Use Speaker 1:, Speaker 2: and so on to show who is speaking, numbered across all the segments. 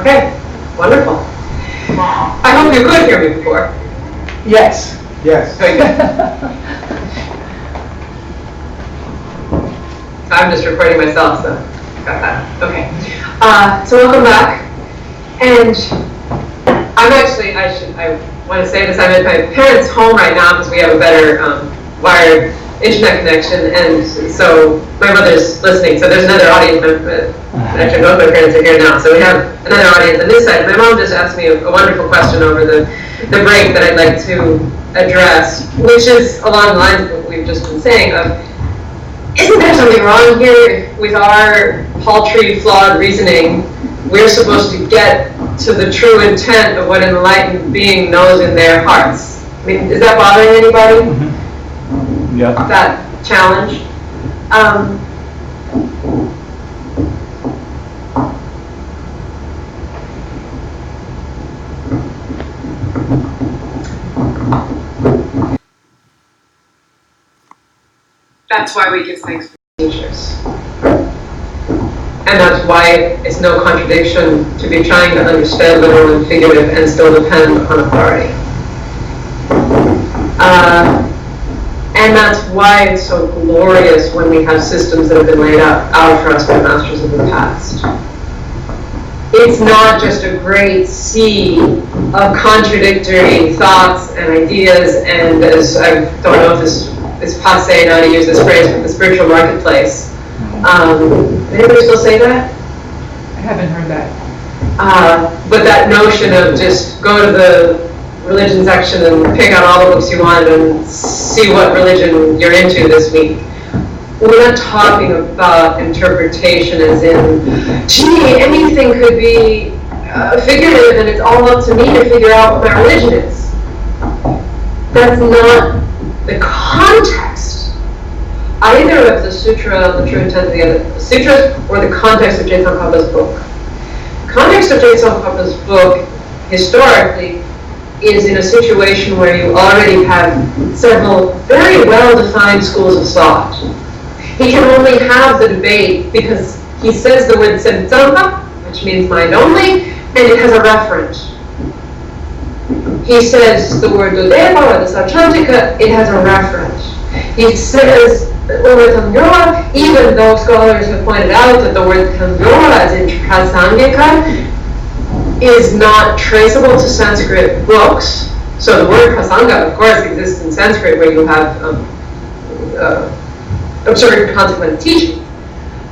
Speaker 1: Okay, wonderful. I hope you could hear me before.
Speaker 2: Yes.
Speaker 3: Yes.
Speaker 1: Very good. I'm just recording myself, so got that. Okay. So welcome back. And I'm actually, I want to say this, I'm at my parents' home right now because we have a better wired internet connection, and so my mother's listening, so there's another audience. Actually, both my parents are here now, so we have another audience on this side. My mom just asked me a wonderful question over the break that I'd like to address, which is along the lines of what we've just been saying of, isn't there something wrong here with our paltry, flawed reasoning? We're supposed to get to the true intent of what an enlightened being knows in their hearts. I mean, is that bothering anybody?
Speaker 2: Mm-hmm. Yeah.
Speaker 1: That challenge? That's why we give thanks for teachers. And that's why it's no contradiction to be trying to understand literal and figurative and still depend upon authority. And that's why it's so glorious when we have systems that have been laid out for us by masters of the past. It's not just a great sea of contradictory thoughts and ideas, and as I don't know if this is passe now to use this phrase, but the spiritual marketplace. Anybody still say that?
Speaker 4: I haven't heard that.
Speaker 1: But that notion of just go to the religion section and pick out all the books you want and see what religion you're into this week. We're not talking about interpretation as in, gee, anything could be figurative and it's all up to me to figure out what my religion is. That's not the context, either of the sutra, the true intent of the other sutras, or the context of Je Tsongkhapa's book. The context of Je Tsongkhapa's book, historically, is in a situation where you already have several very well-defined schools of thought. He can only have the debate because he says the word Tsongkha, which means mind only, and it has a referent. He says the word Dodepa or the Sautrantika, it has a reference. He says the word Tamyola, even though scholars have pointed out that the word Tamyola, as in Prasangika, is not traceable to Sanskrit books. So the word Prasanga, of course, exists in Sanskrit where you have absurd consequent teaching.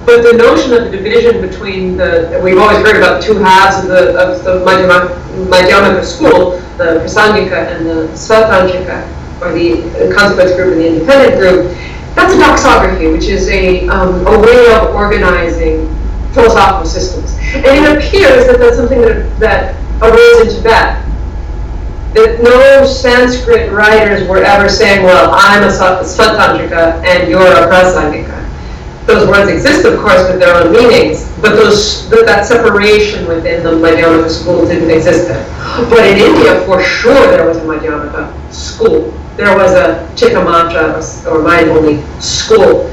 Speaker 1: But the notion of the division between we've always heard about two halves of the Madhyamaka school, the Prasangika and the Sautrantika, or the consequence group and the independent group. That's a doxography, which is a way of organizing philosophical systems. And it appears that that's something that arose in Tibet. That no Sanskrit writers were ever saying, well, I'm a Sautrantika and you're a Prasangika. Those words exist, of course, with their own meanings, but that separation within the Madhyamaka school didn't exist there. But in India, for sure, there was a Madhyamaka school. There was a Chittamatra, or mind-only school.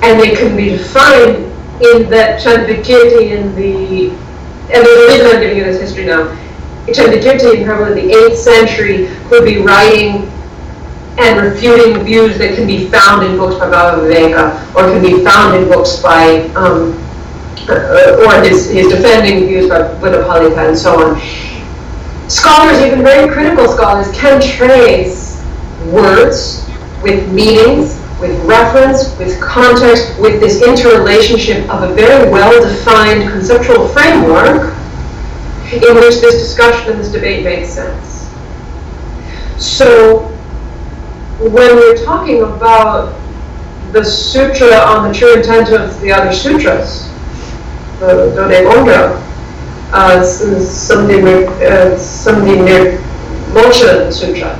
Speaker 1: And they can be defined in that Chandrakirti and the reason I'm giving you this history now, Chandrakirti in probably the 8th century could be writing and refuting views that can be found in books by Baba Viveka, or can be found in books by, or his defending views by Buddhapalika and so on. Scholars, even very critical scholars, can trace words with meanings, with reference, with context, with this interrelationship of a very well-defined conceptual framework in which this discussion and this debate makes sense. So when we're talking about the sutra on the true intent of the other sutras, the Dodebonga, Samdhi Moksha Sutra,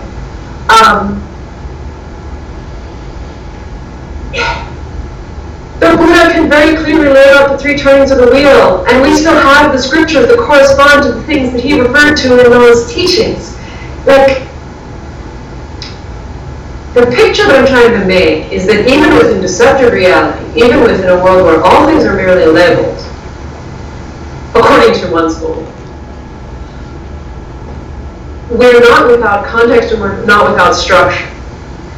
Speaker 1: the Buddha can very clearly lay out the three turnings of the wheel, and we still have the scriptures that correspond to the things that he referred to in those teachings. Like, the picture that I'm trying to make is that even within deceptive reality, even within a world where all things are merely labeled, according to one school, we're not without context and we're not without structure.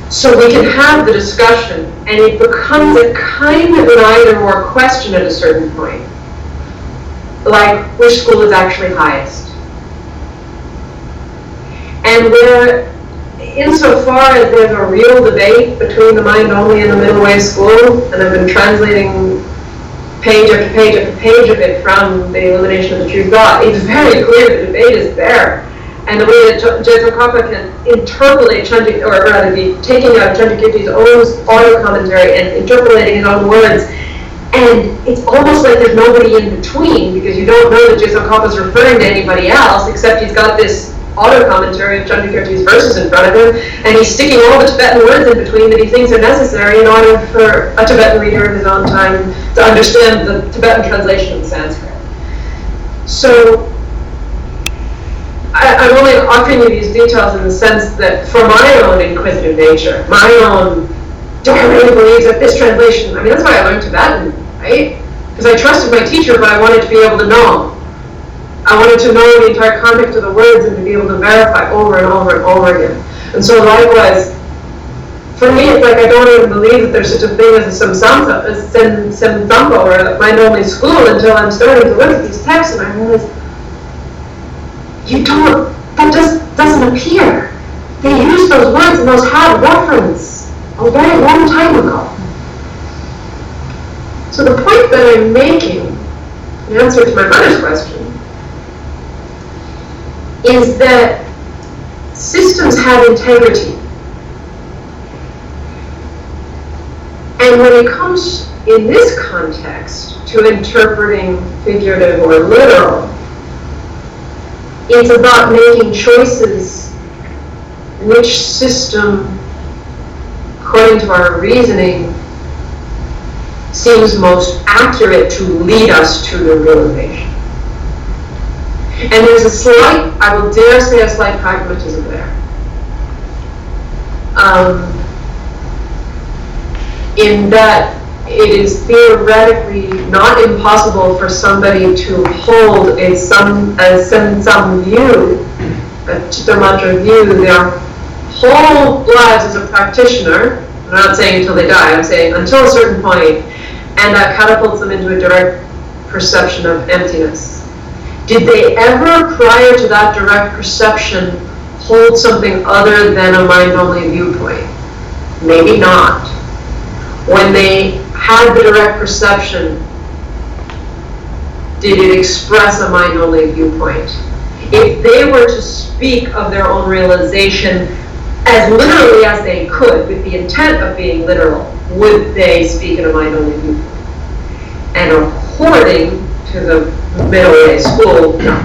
Speaker 1: So we can have the discussion, and it becomes a kind of an either-or question at a certain point. Like, which school is actually highest? And where, insofar as there's a real debate between the mind-only and the middle-way school, and I've been translating page after page after page of it from the Illumination of the True Thought, it's very clear the debate is there. And the way that Tsongkhapa can interpolate Chandra, or rather be taking out Chandrakirti's own audio commentary and interpolating his own words, and it's almost like there's nobody in between, because you don't know that Tsongkhapa is referring to anybody else, except he's got this audio commentary of Chandrakirti's verses in front of him, and he's sticking all the Tibetan words in between that he thinks are necessary in order for a Tibetan reader of his own time to understand the Tibetan translation of the Sanskrit. So I'm only offering you these details in the sense that for my own inquisitive nature, my own, do I really believe that this translation, I mean, that's why I learned Tibetan, right? Because I trusted my teacher, but I wanted to be able to know. I wanted to know the entire context of the words and to be able to verify over and over and over again. And so likewise, for me, it's like I don't even believe that there's such a thing as a Semsampo or a mind-only school until I'm starting to look at these texts and I realize, that doesn't appear. They use those words and those had reference a very long time ago. So the point that I'm making, in answer to my mother's question, is that systems have integrity. And when it comes, in this context, to interpreting figurative or literal, it's about making choices which system, according to our reasoning, seems most accurate to lead us to the realization. And there's a slight, I will dare say a slight pragmatism there. In that it is theoretically not impossible for somebody to hold some view, a Chittamantra view, their whole lives as a practitioner. I'm not saying until they die, I'm saying until a certain point, and that catapults them into a direct perception of emptiness. Did they ever, prior to that direct perception, hold something other than a mind-only viewpoint? Maybe not. When they had the direct perception, did it express a mind-only viewpoint? If they were to speak of their own realization as literally as they could, with the intent of being literal, would they speak in a mind-only viewpoint? And according to the middle way school, no.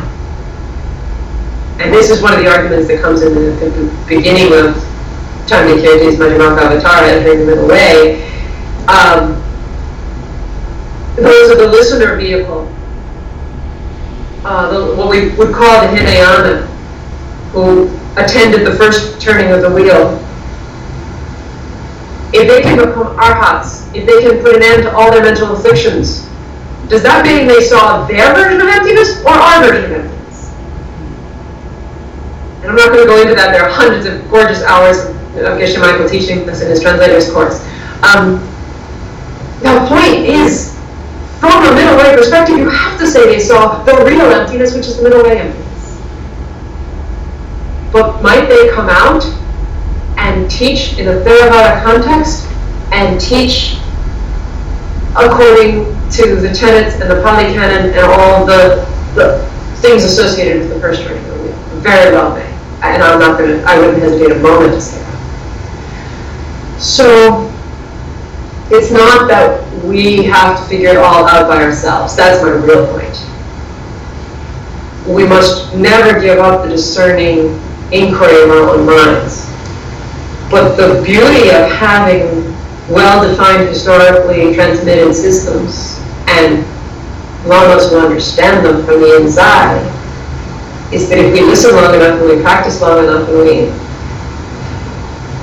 Speaker 1: And this is one of the arguments that comes in the beginning of Chandrakirti's Majjhimaka Avatara entering the middle way. Those are the listener vehicle, what we would call the Hinayana, who attended the first turning of the wheel. If they can become arhats, if they can put an end to all their mental afflictions, does that mean they saw their version of emptiness or our version of emptiness? And I'm not going to go into that. There are hundreds of gorgeous hours of Geshe Michael teaching this in his translator's course. The point is, from a middle way perspective, you have to say they saw the real emptiness, which is the middle way emptiness. But might they come out and teach in a Theravada context and teach according to the tenets and the Pali Canon and all the things associated with the first turning of the wheel? Very well may. And I wouldn't hesitate a moment to say that. So it's not that we have to figure it all out by ourselves. That's my real point. We must never give up the discerning inquiry of our own minds. But the beauty of having well-defined, historically transmitted systems and lamas who understand them from the inside is that if we listen long enough and we practice long enough and we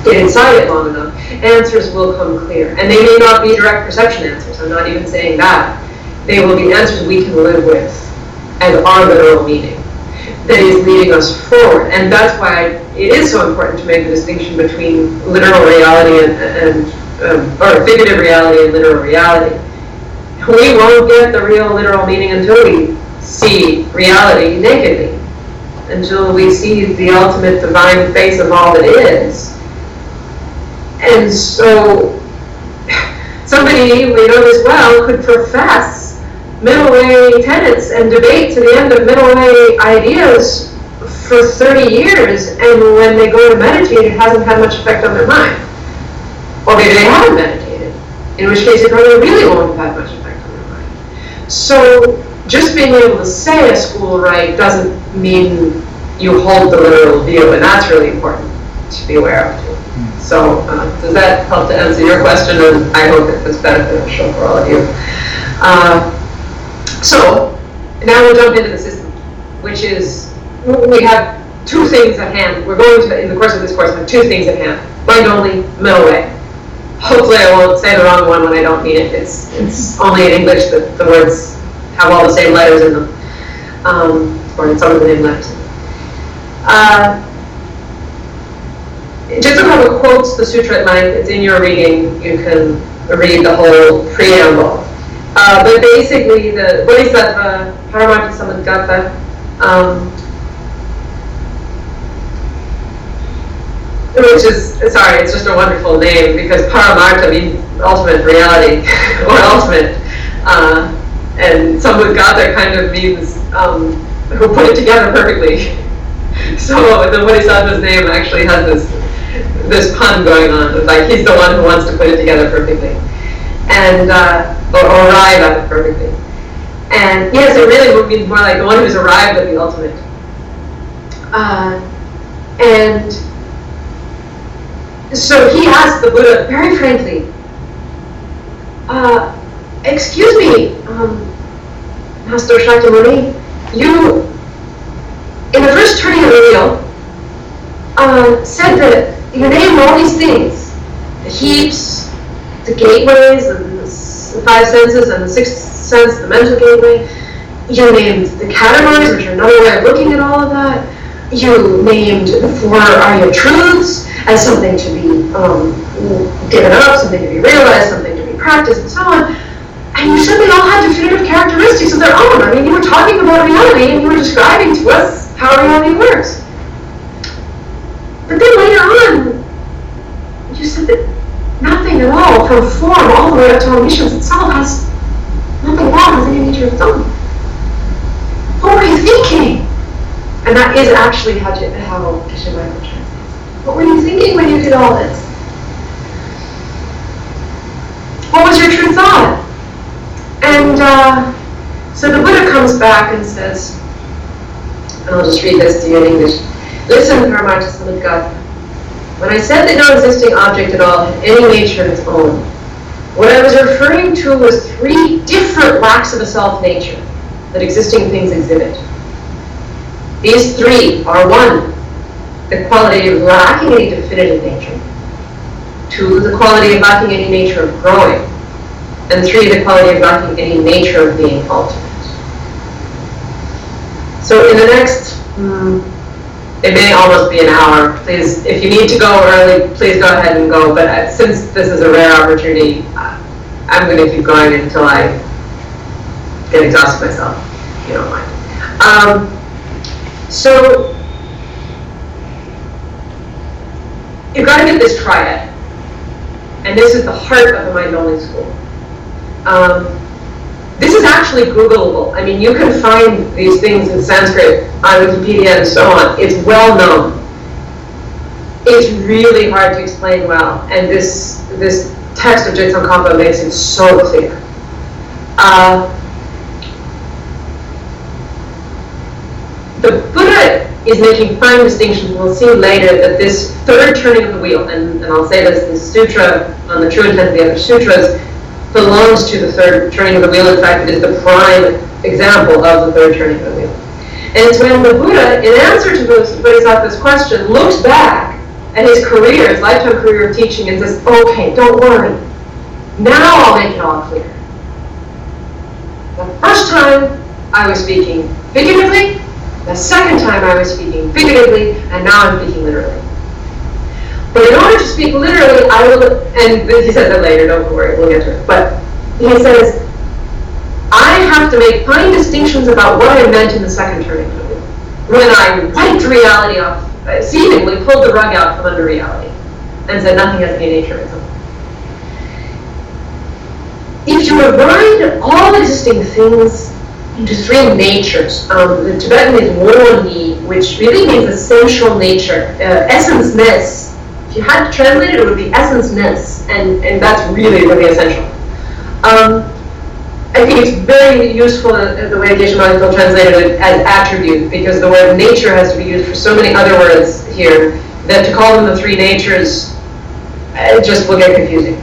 Speaker 1: get inside it long enough, answers will come clear. And they may not be direct perception answers. I'm not even saying that. They will be answers we can live with as our literal meaning. that is leading us forward. And that's why it is so important to make the distinction between literal reality or figurative reality and literal reality. We won't get the real literal meaning until we see reality nakedly, until we see the ultimate divine face of all that is. And so somebody, we know this well, could profess middle way tenets and debate to the end of middle way ideas for 30 years, and when they go to meditate, it hasn't had much effect on their mind. Or maybe they haven't meditated, in which case it probably really won't have had much effect on their mind. So just being able to say a school right doesn't mean you hold the literal view, and that's really important to be aware of too. So does that help to answer your question? And I hope it was beneficial for all of you. So now we'll jump into the system, which is, we have two things at hand. We're going to, in the course of this course, have two things at hand. Mind only, middle way. Hopefully I won't say the wrong one when I don't mean it. It's only in English that the words have all the same letters in them, or some of the same letters. Just a couple of quotes, the sutra at length. It's in your reading. You can read the whole preamble. But basically, the Bodhisattva Paramartha Samudgata, which is, sorry, it's just a wonderful name, because Paramartha means ultimate reality, or ultimate, and Samudgata kind of means who put it together perfectly. So the Bodhisattva's name actually has this pun going on. It's like he's the one who wants to put it together perfectly, and or arrive at it perfectly. And yes, it really would be more like the one who's arrived at the ultimate. And so he asked the Buddha very frankly, excuse me, Master Shakyamuni, you, in the first turning of the wheel, said that you named all these things, the heaps, the gateways, and the five senses, and the sixth sense, the mental gateway. You named the categories, which are another way of looking at all of that. You named the four Arya truths as something to be given up, something to be realized, something to be practiced, and so on. And you said they all had definitive characteristics of their own. I mean, you were talking about reality, and you were describing to us how reality works. But then later on, you said that nothing at all, from form all the way up to omniscience itself, has nothing at all has any nature of its own. What were you thinking? And that is actually how Geshe Michael translates. What were you thinking when you did all this? What was your true thought? And so the Buddha comes back and says, and I'll just read this to you in English. Listen, Paramartha Samudgata. When I said that no existing object at all had any nature of its own, what I was referring to was three different lacks of a self-nature that existing things exhibit. These three are: one, the quality of lacking any definitive nature; two, the quality of lacking any nature of growing; and three, the quality of lacking any nature of being ultimate. So in the next, it may almost be an hour. Please, if you need to go early, please go ahead and go. But since this is a rare opportunity, I'm going to keep going until I get exhausted myself, if you don't mind. So you've got to get this triad. And this is the heart of the mind-only school. This is actually Googleable. I mean, you can find these things in Sanskrit on Wikipedia and so on. It's well known. It's really hard to explain well, and this text of Jetson Kampa makes it so clear. The Buddha is making fine distinctions. We'll see later that this third turning of the wheel, and I'll say this sutra on the true intent of the other sutras belongs to the third turning of the wheel. In fact, it is the prime example of the third turning of the wheel. And it's when the Buddha, in answer to the Bodhisattva's question, looks back at his career, his lifetime career of teaching, and says, okay, don't worry. Now I'll make it all clear. The first time I was speaking figuratively, The second time I was speaking figuratively, and now I'm speaking literally. But in order to speak literally, I will, and he says that later, don't worry, we'll get to it. But he says, I have to make fine distinctions about what I meant in the second turning. When I wiped reality off, seemingly pulled the rug out from under reality, and said nothing has any nature of its own. If you divide all existing things into three natures, the Tibetan is Woni, which really means essential nature, essence-ness. If you had to translate it, it would be essence-ness, and that's really, really essential. I think it's very useful the way Geshe Michael translated it as attribute, because the word nature has to be used for so many other words here that to call them the three natures just will get confusing.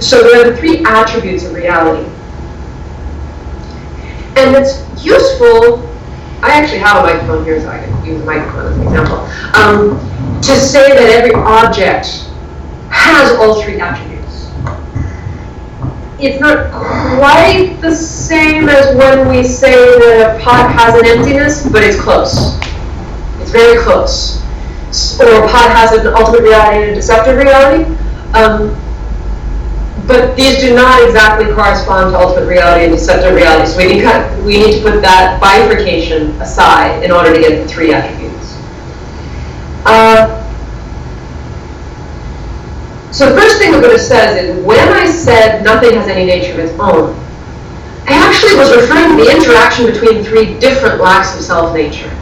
Speaker 1: So there are the three attributes of reality. And it's useful, I actually have a microphone here so I can use the microphone as an example, to say that every object has all three attributes. It's not quite the same as when we say that a pot has an emptiness, but it's close. It's very close. Or a pot has an ultimate reality and a deceptive reality. But these do not exactly correspond to ultimate reality and deceptive reality. So we need to put that bifurcation aside in order to get the three attributes. So the first thing the Buddha says is, when I said nothing has any nature of its own, I actually was referring to the interaction between three different lacks of self-nature.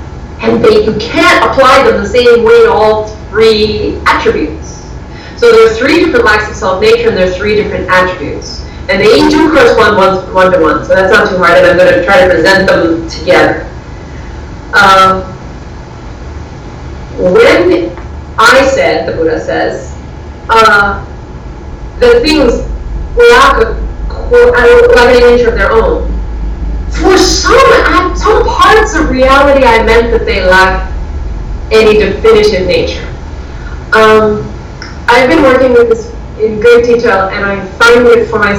Speaker 1: And you can't apply them the same way to all three attributes. So there are three different lacks of self-nature, and there are three different attributes. And they each do correspond one to one, so that's not too hard, and I'm going to try to present them together. When I said, the Buddha says, that things lack any nature of their own, for some parts of reality I meant that they lack any definitive nature. I've been working with this in great detail, and I find it for my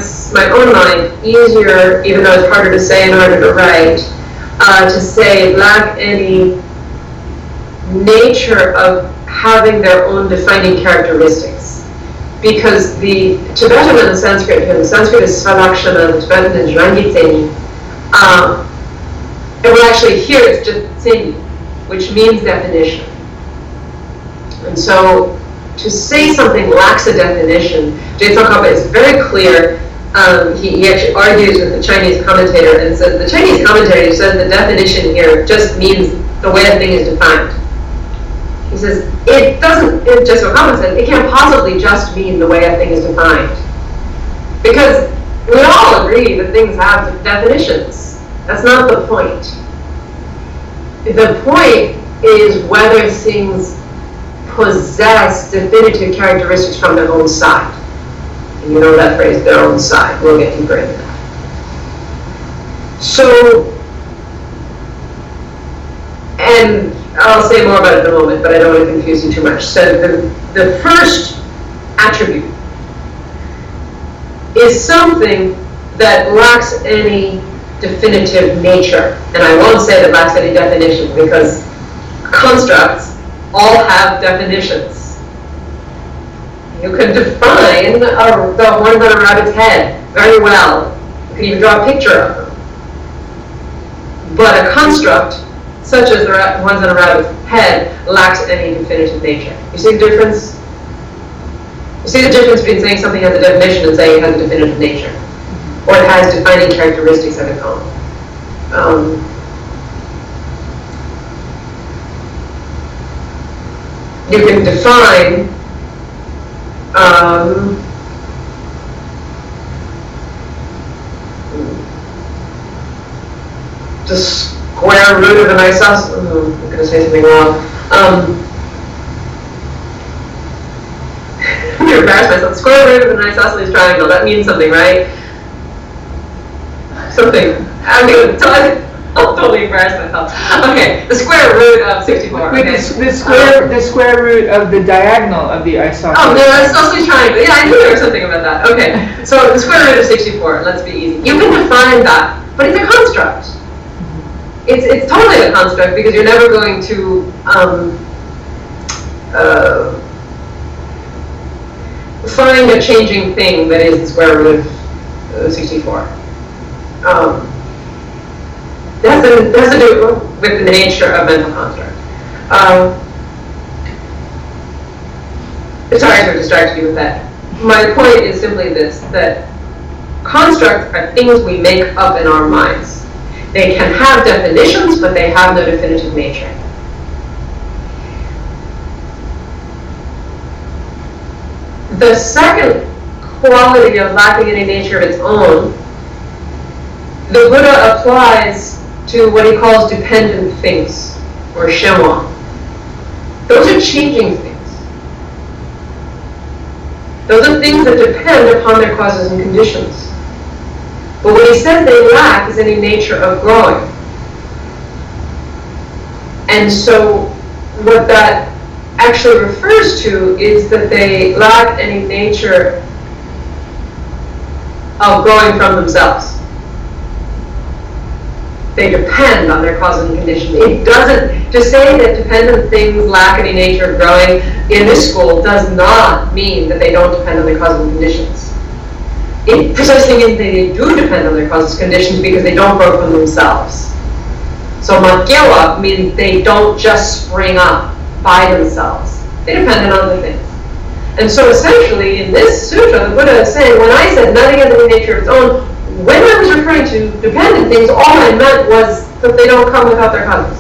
Speaker 1: own mind easier, even though it's harder to say and harder to write, to say lack any nature of having their own defining characteristics. Because the Tibetan and the Sanskrit here, the Sanskrit is Svalakshana, the Tibetan is Rangitseni, and well actually here it's just Tseni, which means definition. And so to say something lacks a definition, Tsongkhapa is very clear. He actually argues with the Chinese commentator and says, the Chinese commentator says the definition here just means the way a thing is defined. He says, it doesn't, just so common sense, it can't possibly just mean the way a thing is defined. Because we all agree that things have definitions. That's not the point. The point is whether things possess definitive characteristics from their own side. And you know that phrase, their own side. We'll get deeper into that. So, and I'll say more about it in a moment, but I don't want to confuse you too much. So the first attribute is something that lacks any definitive nature. And I won't say that lacks any definition, because constructs all have definitions. You can define the horns on a rabbit's head very well. You can even draw a picture of them. But a construct, such as the horns on a rabbit's head, lacks any definitive nature. You see the difference? You see the difference between saying something has a definition and saying it has a definitive nature, or it has defining characteristics of its own. You can define the square root of an isosceles. I'm going to say something wrong. I'm going to embarrass myself. Square root of an isosceles triangle. That means something, right? Something. I'll totally embarrass myself. Okay, the square root of 64.
Speaker 4: Wait,
Speaker 1: Okay.
Speaker 4: the square root of the diagonal of the isosceles.
Speaker 1: Oh, the isosceles triangle. Yeah, I knew there was something about that. Okay, so the square root of 64. Let's be easy. You can define that, but it's a construct. it's totally a construct because you're never going to find a changing thing that is the square root of 64. That has to do with the nature of mental construct. Sorry to distract you with that. My point is simply this, that constructs are things we make up in our minds. They can have definitions, but they have no definitive nature. The second quality of lacking any nature of its own, the Buddha applies to what he calls dependent things, or shenwa. Those are changing things. Those are things that depend upon their causes and conditions. But what he says they lack is any nature of growing. And so what that actually refers to is that they lack any nature of growing from themselves. They depend on their causes and conditions. It doesn't, to say that dependent things lack any nature of growing in this school does not mean that they don't depend on their causes and conditions. It precisely means that they do depend on their causes and conditions because they don't grow from themselves. So makyewa means they don't just spring up by themselves. They depend on other things. And so essentially in this sutra, the Buddha is saying, when I said nothing has any nature of its own, when I was referring to dependent things, all I meant was that they don't come without their causes.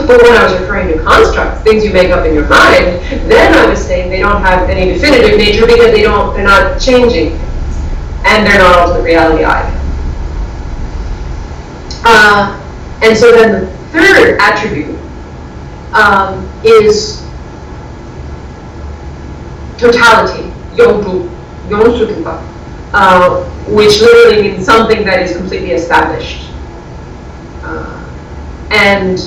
Speaker 1: But when I was referring to constructs, things you make up in your mind, then I was saying they don't have any definitive nature because they're not changing, and they're not ultimate reality either. And so then the third attribute is totality, yongdu, yongsutupa. Which literally means something that is completely established. And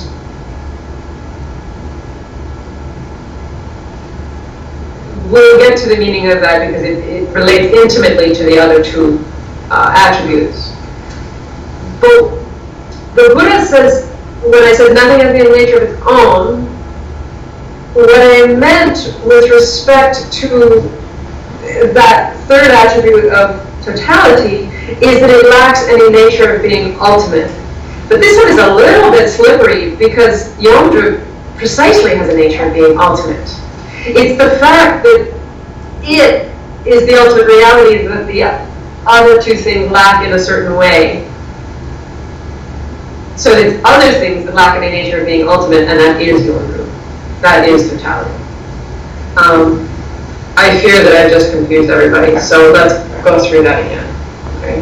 Speaker 1: we'll get to the meaning of that because it relates intimately to the other two attributes. But the Buddha says, when I said nothing has any nature of its own, what I meant with respect to that third attribute of totality is that it lacks any nature of being ultimate. But this one is a little bit slippery because Yongdru precisely has a nature of being ultimate. It's the fact that it is the ultimate reality that the other two things lack in a certain way. So there's other things that lack any nature of being ultimate, and that is Yongdru. That is totality. I fear that I've just confused everybody, so let's go through that again. Okay.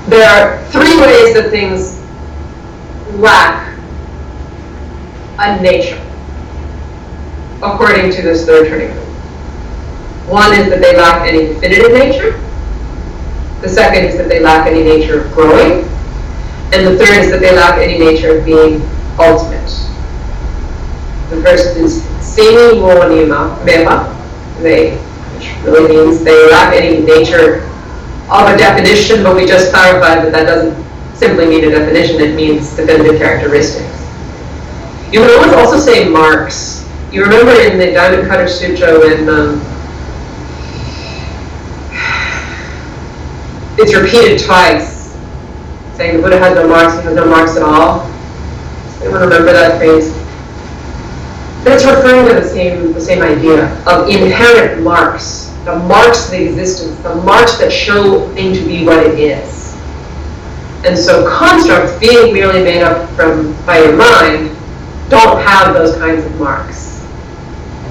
Speaker 1: There are three ways that things lack a nature, according to this third turning point. One is that they lack any definitive nature. The second is that they lack any nature of growing. And the third is that they lack any nature of being ultimate. The first is sini monima meva, which really means they lack any nature of a definition, but we just clarified that that doesn't simply mean a definition, it means definitive characteristics. You can always also say marks. You remember in the Diamond Cutter Sutra when it's repeated twice, saying the Buddha has no marks, he has no marks at all. Anyone remember that phrase? That's referring to the same idea of inherent marks, the marks of the existence, the marks that show a thing to be what it is. And so constructs, being merely made up by your mind, don't have those kinds of marks.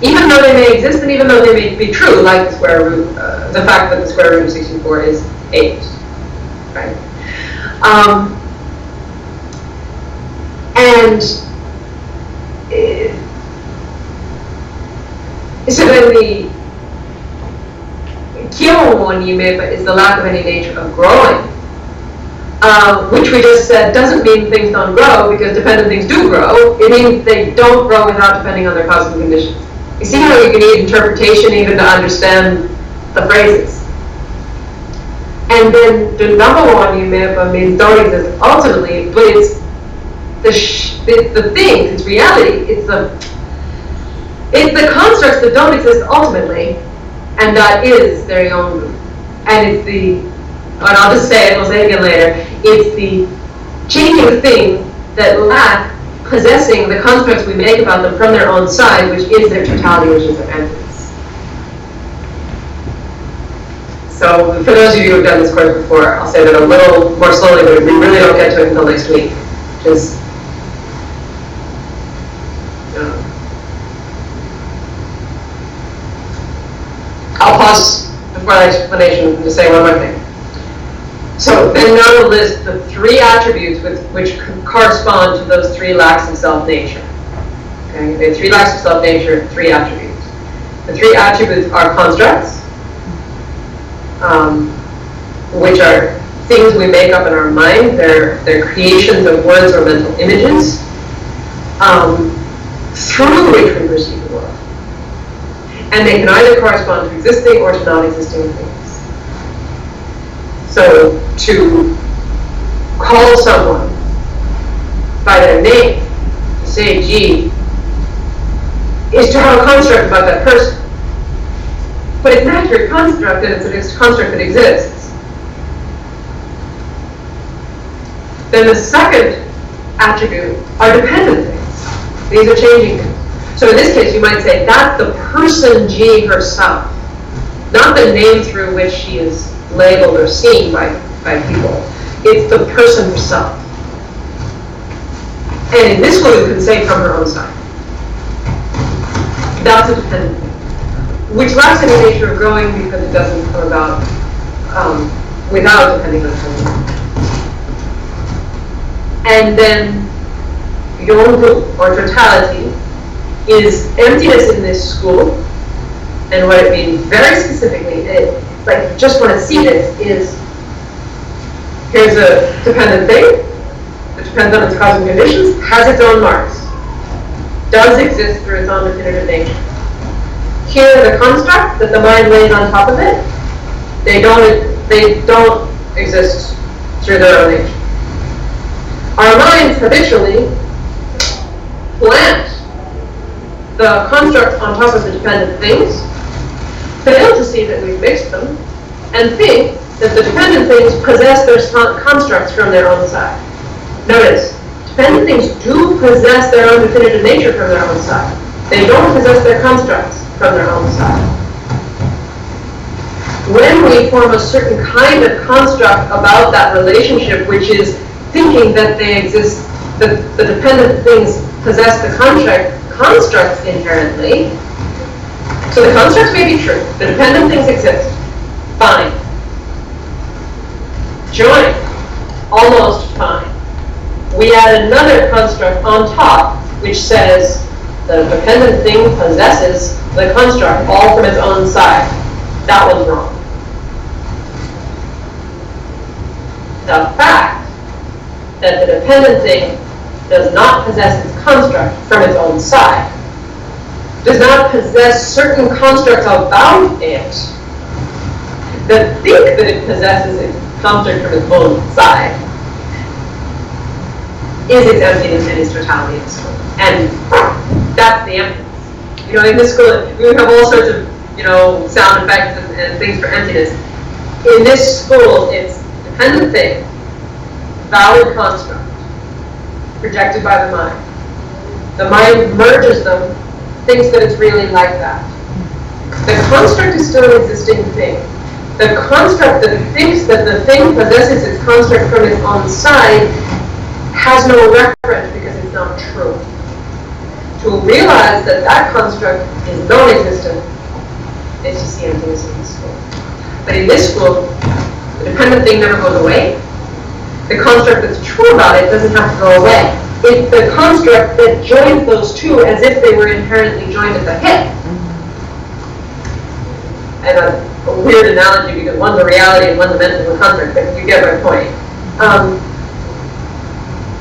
Speaker 1: Even though they may exist and even though they may be true, like the square root, the fact that the square root of 64 is 8, right? So then the Kyomon is the lack of any nature of growing, which we just said doesn't mean things don't grow, because dependent things do grow. It means they don't grow without depending on their causes and conditions. You see how you can need interpretation even to understand the phrases. And then the number one you may have means don't exist ultimately, but it's the things, it's reality, it's the constructs that don't exist ultimately, and that is their own group. And it's and I'll just say it, we'll say it again later, it's the changing things that lack possessing the constructs we make about them from their own side, which is their totality, which is their entities. So for those of you who have done this course before, I'll say that a little more slowly, but we really don't get to it until next week. Just I'll pause before the explanation to say one more thing. So then now we'll list the 3 attributes which correspond to those 3 lacks of self-nature. Okay, the 3 lacks of self-nature, 3 attributes. The 3 attributes are constructs, which are things we make up in our mind. They're creations of words or mental images through which we perceive the world. And they can either correspond to existing or to non-existing things. So to call someone by their name, to say gee, is to have a construct about that person. But it's an accurate construct, and it's a construct that exists. Then the second attribute are dependent things. These are changing things. So in this case, you might say that's the person G herself, not the name through which she is labeled or seen by people. It's the person herself. And in this one, you can say from her own side. That's a dependent thing, which lacks any nature of growing because it doesn't come about without depending on someone. And then Yongu, or totality, is emptiness in this school. And what it means very specifically, like you just want to see this, is here's a dependent thing that depends on its cause and conditions, has its own marks, does exist through its own definitive nature. Here are the constructs that the mind lays on top of it. They don't exist through their own nature. Our minds habitually plant the construct on top of the dependent things, fail to see that we've mixed them, and think that the dependent things possess their constructs from their own side. Notice, dependent things do possess their own definitive nature from their own side. They don't possess their constructs from their own side. When we form a certain kind of construct about that relationship, which is thinking that they exist, that the dependent things possess the constructs inherently, so the constructs may be true, the dependent things exist, fine. Join, almost fine. We add another construct on top, which says the dependent thing possesses the construct all from its own side. That one's wrong. The fact that the dependent thing does not possess its construct from its own side, does not possess certain constructs about it that think that it possesses its construct from its own side, is its emptiness and its totality in school. And that's the emptiness. You know, in this school, we have all sorts of, sound effects and things for emptiness. In this school, it's dependent thing, valid construct, projected by the mind. The mind merges them, thinks that it's really like that. The construct is still an existing thing. The construct that thinks that the thing possesses its construct from its own side has no reference because it's not true. To realize that that construct is non-existent is to see emptiness in the school. But in this school, the dependent thing never goes away. The construct that's true about it doesn't have to go away. It's the construct that joins those two as if they were inherently joined at the hip. And a weird analogy because one's a reality and one's a mental construct, but you get my point.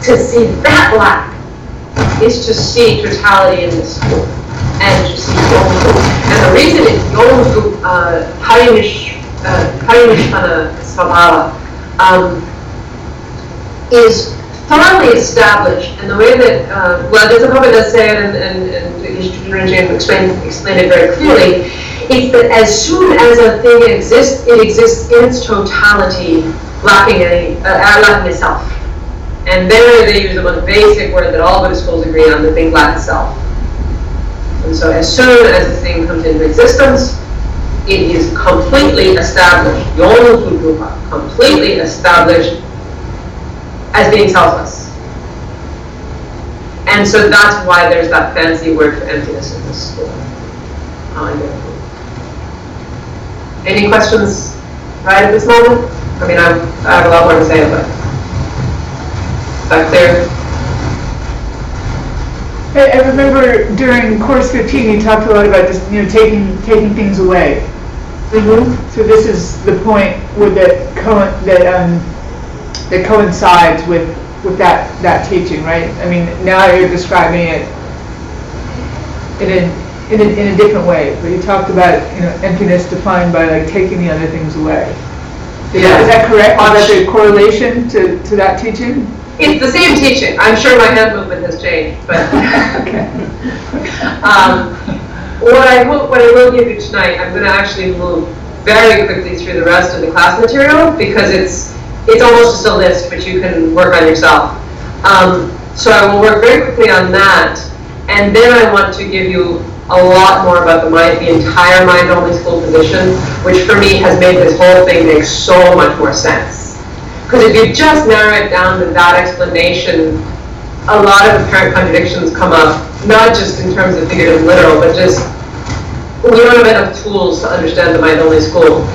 Speaker 1: To see that lack is to see totality in this school and to see Yongu. And the reason it's Yongu, Hainish Parinishpana Svabhava, is thoroughly established, and the way that, well, Prabhupada does say it, and Ranjan explained it very clearly, it's that as soon as a thing exists, it exists in its totality, lacking itself. And there they use the most basic word that all Buddhist schools agree on, that thing lacks self. And so as soon as the thing comes into existence, it is completely established, completely established as being selfless. And so that's why there's that fancy word for emptiness in this school. Any questions right at this moment? I mean, I have a lot more to say, but is that clear?
Speaker 4: I remember during course 15 you talked a lot about just taking things away.
Speaker 1: Mm-hmm.
Speaker 4: So this is the point where that coincides with that teaching, right? I mean, now you're describing it in a different way, but you talked about emptiness defined by like taking the other things away. Is that correct? Is that the correlation to that teaching?
Speaker 1: It's the same teaching. I'm sure my hand movement has changed, but
Speaker 4: okay.
Speaker 1: What I will give you tonight, I'm going to actually move very quickly through the rest of the class material because it's almost just a list, but you can work on yourself. So I will work very quickly on that, and then I want to give you a lot more about the entire mind-only school position, which for me has made this whole thing make so much more sense. Because if you just narrow it down to that explanation, a lot of apparent contradictions come up, not just in terms of figurative and literal, but just we don't have enough tools to understand the mind-only school.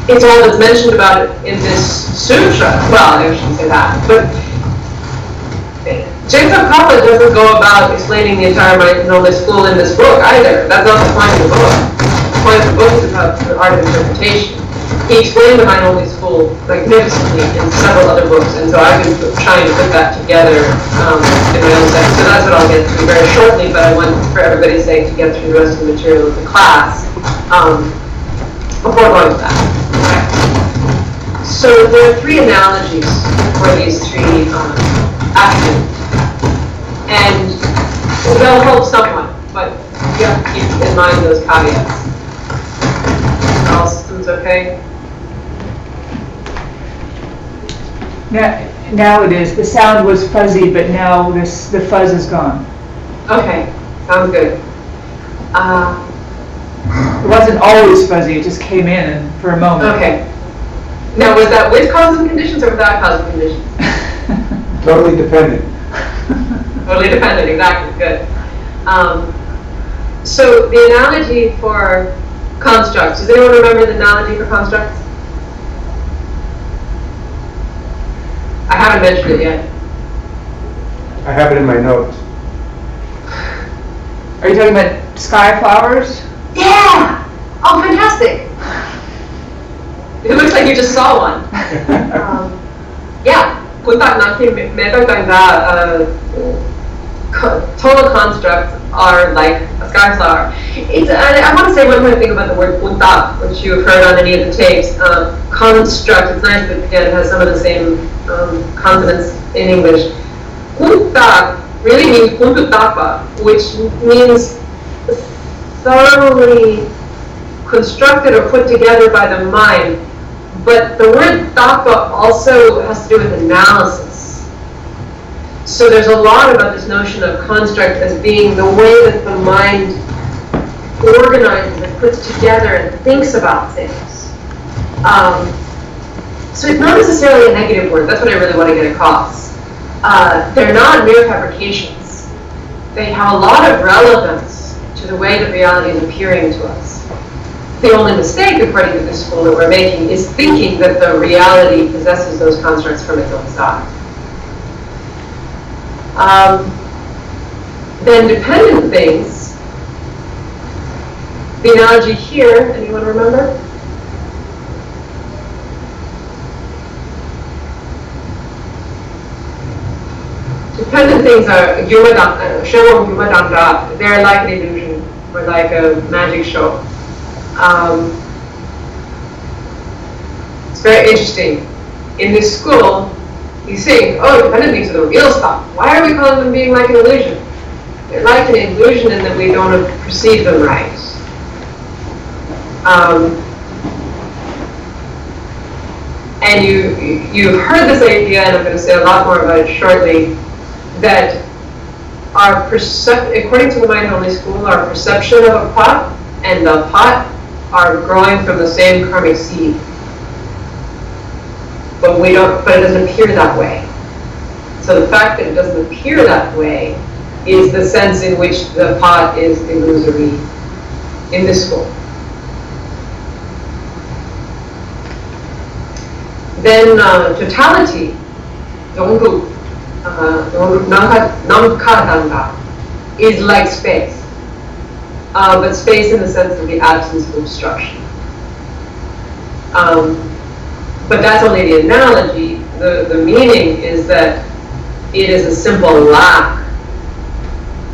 Speaker 1: It's all that's mentioned about it in this sutra. Well, I shouldn't say that, but Jacob Kappa doesn't go about explaining the entire mind-only school in this book either. That's not the point of the book. The point of the book is about the art of interpretation. He explained the mind-only school magnificently in several other books, and so I've been trying to put that together in my own sense. So that's what I'll get through very shortly, but I want, for everybody's sake, to get through the rest of the material of the class before going to that. So there are three analogies for these three attributes, and they'll help somewhat, but you have to keep in mind those caveats. Are all systems okay?
Speaker 4: Now it is. The sound was fuzzy, but now the fuzz is gone.
Speaker 1: Okay, sounds good.
Speaker 4: It wasn't always fuzzy, it just came in for a moment.
Speaker 1: Okay. Now, was that with causal conditions or without causal conditions?
Speaker 2: Totally dependent.
Speaker 1: Totally dependent, exactly, good. So the analogy for constructs, does anyone remember the analogy for constructs? I haven't mentioned it yet.
Speaker 2: I have it in my notes.
Speaker 4: Are you talking about sky flowers?
Speaker 1: Yeah! Oh, fantastic! It looks like you just saw one. Yeah, total constructs are like a sky flower. I want to say one more thing about the word punta, which you have heard on any of the tapes. Construct, it's nice, but again, it has some of the same consonants in English. Punta really means puntutapa, which means thoroughly constructed or put together by the mind. But the word tapa also has to do with analysis. So there's a lot about this notion of construct as being the way that the mind organizes and puts together and thinks about things. So it's not necessarily a negative word. That's what I really want to get across. They're not mere fabrications. They have a lot of relevance to the way that reality is appearing to us. The only mistake, according to this school that we're making, is thinking that the reality possesses those constructs from its own side. Then dependent things, the analogy here, anyone remember? Dependent things are they're like an illusion or like a magic show. It's very interesting. In this school, you think, oh, dependent things are the real stuff. Why are we calling them being like an illusion? They're like an illusion in that we don't perceive them right. And you've heard this idea, and I'm going to say a lot more about it shortly, that according to the mind-only school, our perception of a pot and the pot are growing from the same karmic seed. But it doesn't appear that way. So the fact that it doesn't appear that way is the sense in which the pot is illusory in this school. Then totality, namkadanga, is like space, but space in the sense of the absence of obstruction. But that's only the analogy. The meaning is that it is a simple lack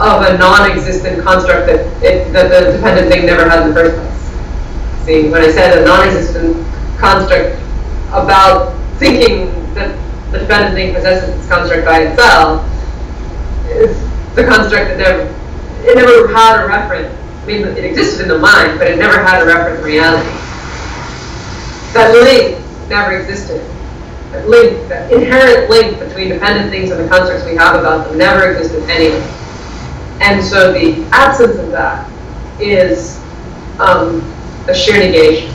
Speaker 1: of a non-existent construct that the dependent thing never had in the first place. See, when I said a non-existent construct about thinking that the dependent thing possesses its construct by itself, is the construct that never had a reference. I mean, it existed in the mind, but it never had a reference in reality. That link never existed. That link, that inherent link between dependent things and the constructs we have about them never existed anyway. And so the absence of that is a sheer negation,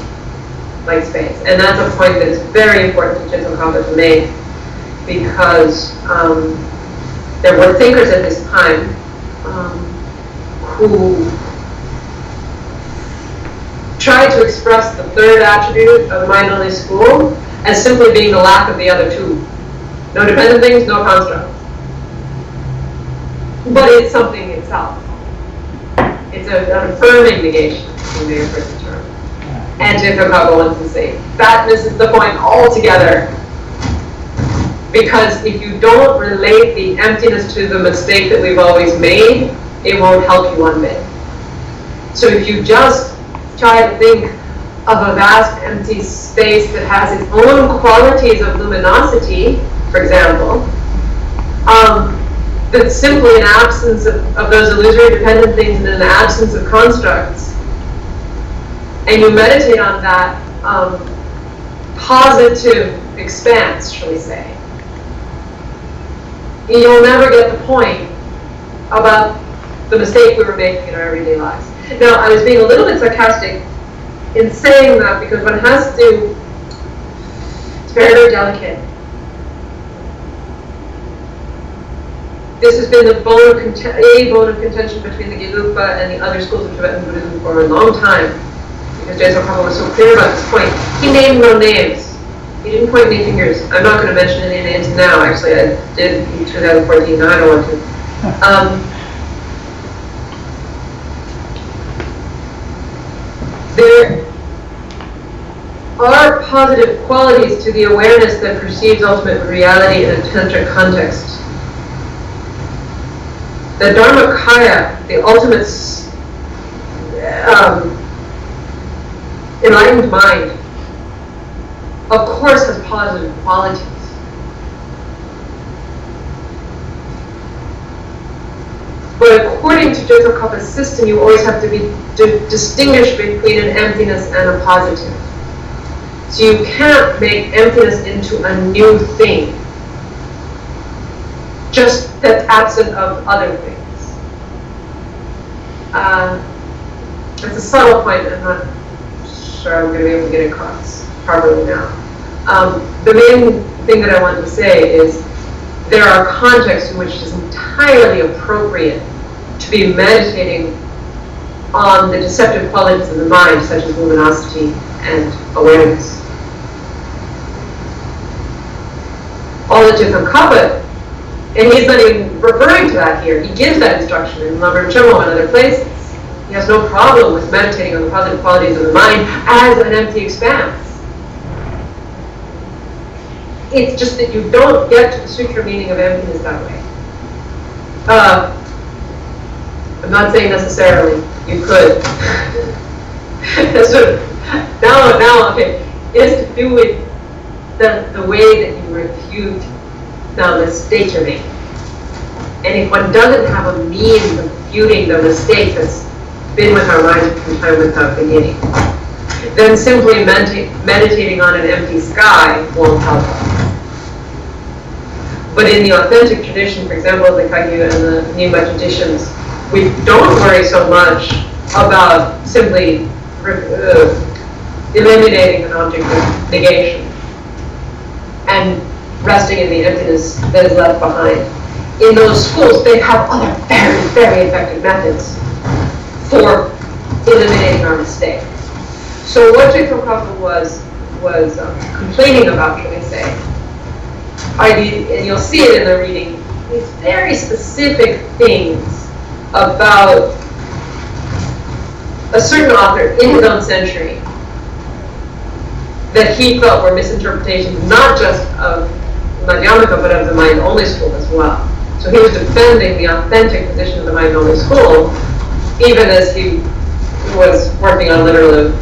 Speaker 1: like space. And that's a point that is very important to Chintamkapa to make, because there were thinkers at this time who tried to express the third attribute of the mind-only school as simply being the lack of the other two. No dependent things, no constructs. But it's something itself. It's an affirming negation, in the first term. And Chintamkapa wants to say, that misses the point altogether. Because if you don't relate the emptiness to the mistake that we've always made, it won't help you one bit. So if you just try to think of a vast empty space that has its own qualities of luminosity, for example, that's simply an absence of those illusory dependent things and an absence of constructs, and you meditate on that positive expanse, shall we say, you'll never get the point about the mistake we were making in our everyday lives. Now, I was being a little bit sarcastic in saying that because one has to, it's very, very delicate. This has been a bone of contention between the Gelugpa and the other schools of Tibetan Buddhism for a long time, because J.S. Prabhupada was so clear about this point. He named no names. He didn't point any fingers. I'm not going to mention any names now. Actually, I did in 2014. Now I don't want to. There are positive qualities to the awareness that perceives ultimate reality in a tantric context. The Dharmakaya, the ultimate enlightened mind, of course has positive qualities. But according to Chintamkapa's system, you always have to distinguish between an emptiness and a positive. So you can't make emptiness into a new thing, just that's absent of other things. It's a subtle point. I'm not sure I'm going to be able to get across properly now. The main thing that I want to say is there are contexts in which it is entirely appropriate to be meditating on the deceptive qualities of the mind, such as luminosity and awareness. All the Chintamkapa, and he's not even referring to that here, he gives that instruction in Lambar Chimo and other places. He has no problem with meditating on the positive qualities of the mind as an empty expanse. It's just that you don't get to the sutra meaning of emptiness that way. I'm not saying necessarily. You could. So, now, okay. It has to do with the way that you refute the mistake you're making. And if one doesn't have a means of refuting the mistake that's been with our mind from time without beginning, then simply meditating on an empty sky won't help us. But in the authentic tradition, for example, the Kagyu and the Nyingma traditions, we don't worry so much about simply eliminating an object of negation and resting in the emptiness that is left behind. In those schools, they have other very, very effective methods for eliminating our mistake. So what Jacob was complaining about, can we say, and you'll see it in the reading, these very specific things about a certain author in his own century that he felt were misinterpretations, not just of Madhyamaka, but of the mind-only school as well. So he was defending the authentic position of the mind-only school, even as he was working on literal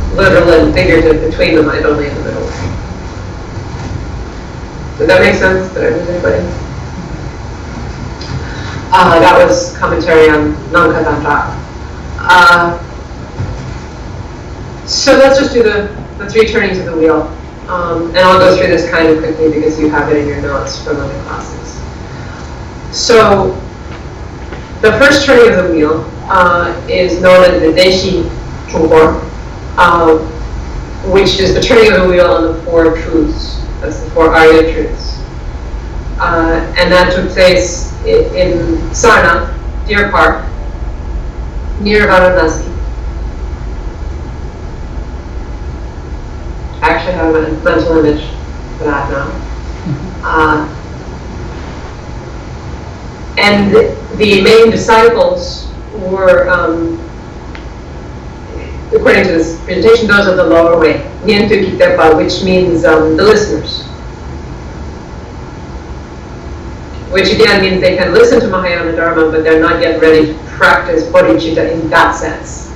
Speaker 1: and figurative between the mind-only and the middle way. Does that make sense? Did I lose anybody? That was commentary on Namkha. So let's just do the three turnings of the wheel. And I'll go through this kind of quickly because you have it in your notes from other classes. So the first turning of the wheel is known as the Deshi Chungor, which is the turning of the wheel on the four truths. That's the four Arya truths. And that took place in Sarna, Deer Park, near Varanasi. I actually have a mental image for that now. And the main disciples were, according to this presentation, those of the lower way, Nyentu Kitepa, which means the listeners. Which again means they can listen to Mahayana Dharma, but they're not yet ready to practice bodhicitta in that sense.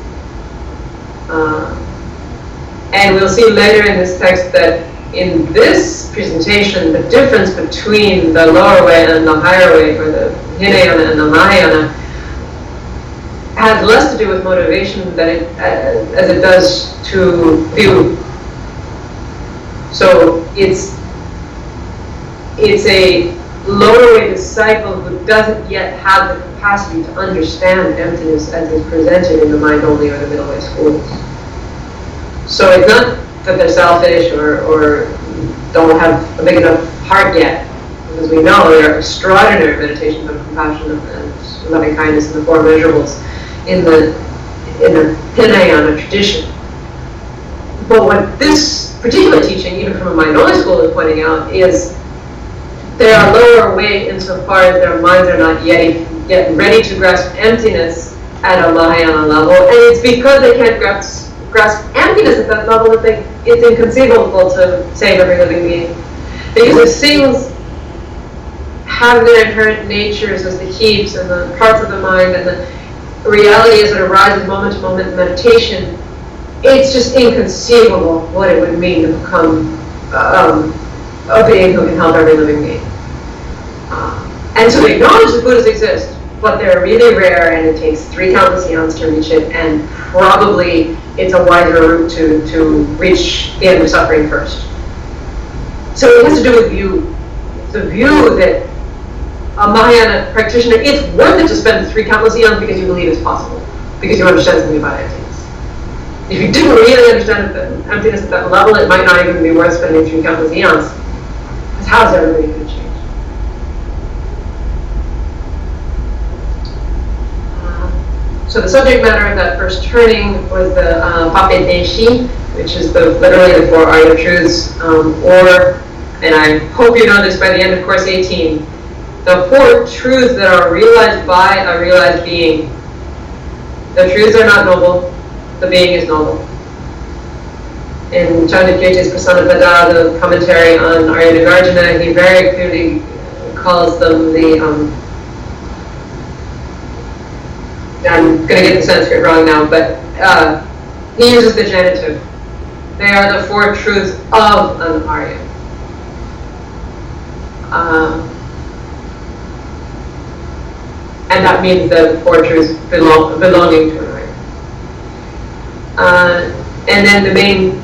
Speaker 1: And we'll see later in this text that in this presentation, the difference between the lower way and the higher way, or the Hinayana and the Mahayana, has less to do with motivation than as it does to view. So it's a lower way disciple who doesn't yet have the capacity to understand emptiness as is presented in the mind-only or the middle way schools. So it's not that they're selfish or don't have a big enough heart yet, because we know there are extraordinary meditations of compassion and loving kindness and the four measurables in the Hinayana tradition. But what this particular teaching, even from a mind-only school, is pointing out is they are lower way insofar as their minds are not yet ready to grasp emptiness at a Mahayana level, and it's because they can't grasp emptiness at that level that it's inconceivable to save every living being. Because these things have their inherent natures as the heaps and the parts of the mind and the reality as it arises moment to moment in meditation. It's just inconceivable what it would mean to become a being who can help every living being. And so they acknowledge that Buddhas exist, but they're really rare and it takes 3 countless eons to reach it, and probably it's a wider route to reach the end of suffering first. So it has to do with view. The view that a Mahayana practitioner, it's worth it to spend 3 countless eons because you believe it's possible, because you understand something about emptiness. If you didn't really understand emptiness at that level, it might not even be worth spending 3 countless eons. Because how is everybody going to change? So the subject matter of that first turning was the Pape Denshi, which is literally the 4 Arya truths, and I hope you know this by the end of course 18, the 4 truths that are realized by a realized being. The truths are not noble, the being is noble. In Chandrakirti's Prasannapada, the commentary on Arya Nagarjuna, he very clearly calls them the I'm going to get the Sanskrit wrong now, but he uses the genitive. They are the 4 truths of an Arya. And that means that portraits belonging to an art. And then the main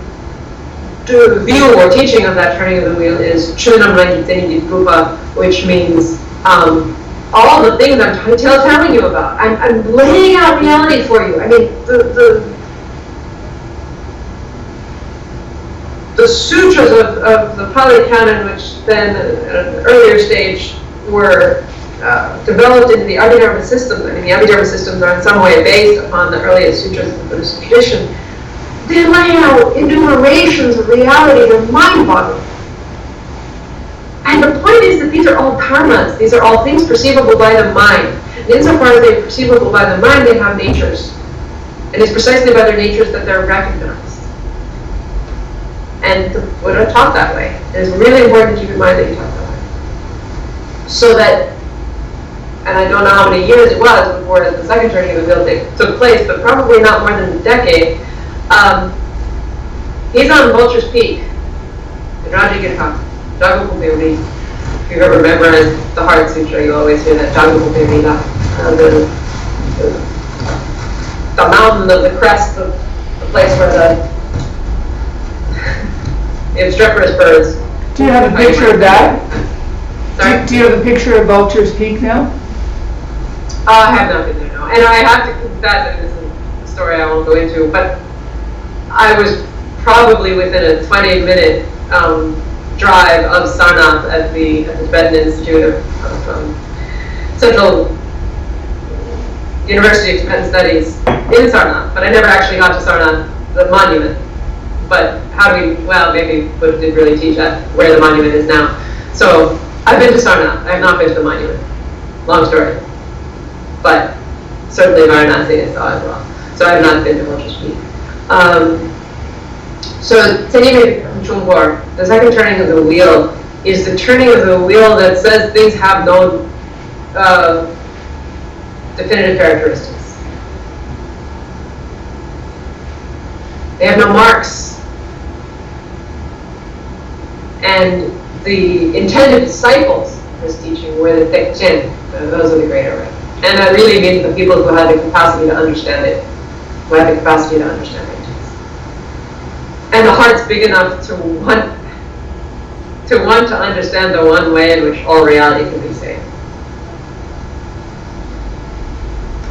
Speaker 1: view or teaching of that turning of the wheel is Chunam Rangiteni Rupa, which means all the things I'm telling you about. I'm laying out reality for you. I mean, the sutras of the Pali Canon, which then at an earlier stage were developed into the Abhidharma systems. I mean, the Abhidharma systems are in some way based upon the earliest sutras of the Buddhist tradition. They lay out enumerations of reality that are mind-boggling. And the point is that these are all karmas. These are all things perceivable by the mind. And insofar as they are perceivable by the mind, they have natures. And it's precisely by their natures that they're recognized. And the Buddha taught that way. And it's really important to keep in mind that he taught that way. So that, and I don't know how many years it was before the second turning of the wheel took place, but probably not more than a decade. He's on Vulture's Peak in Rajagirha, Jagopupirita. If you've ever memorized the Heart Sutra, you always hear that Jagopupirita. The mountain of the crest of the place where the obstreperous birds.
Speaker 4: Do you have a picture of that?
Speaker 1: Sorry?
Speaker 4: Do you have a picture of Vulture's Peak now?
Speaker 1: I have not been there, no. And I have to, that is a story I won't go into, but I was probably within a 20-minute drive of Sarnath at the Tibetan Institute of Central University of Tibetan Studies in Sarnath, but I never actually got to Sarnath, the monument. But how do we, well, maybe Buddha didn't really teach that, where the monument is now. So I've been to Sarnath, I have not been to the monument. Long story. But certainly Varanasi I saw as well. So I have not been to Vulture's Peak. So Tenime Chungwar, the second turning of the wheel, is the turning of the wheel that says things have no definitive characteristics. They have no marks. And the intended disciples of this teaching were the Tekchen, those are the great array. And that really means the people who had the capacity to understand it, who had the capacity to understand it. And the heart's big enough to want to understand the one way in which all reality can be saved.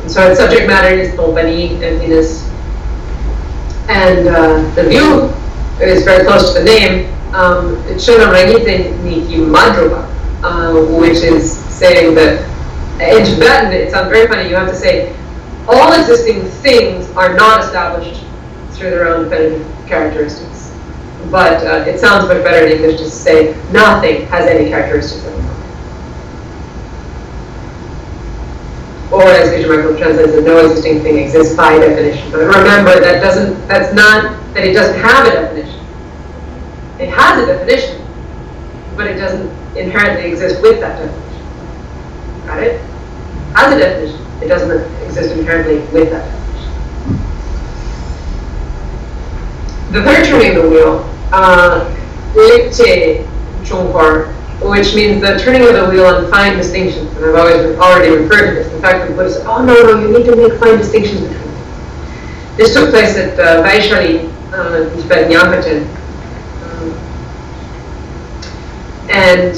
Speaker 1: And so its subject matter is Tolpani, emptiness. And the view is very close to the name. It's Shunamrangite Niki Madruva, which is saying that in Tibetan, it sounds very funny, you have to say, all existing things are not established through their own definitive characteristics. But it sounds much better in English to say nothing has any characteristics of its own. Or as Vijay Michael translates it, no existing thing exists by definition. But remember, that's not that it doesn't have a definition. It has a definition, but it doesn't inherently exist with that definition. Got it? Has a definition. It doesn't exist inherently with that definition. The third turning of the wheel, Likche Chungpar, which means the turning of the wheel on fine distinctions. And I've already referred to this. In fact, the Buddha said, oh no, you need to make fine distinctions between them. This took place at Vaishali, in Tibetan Yankaten. And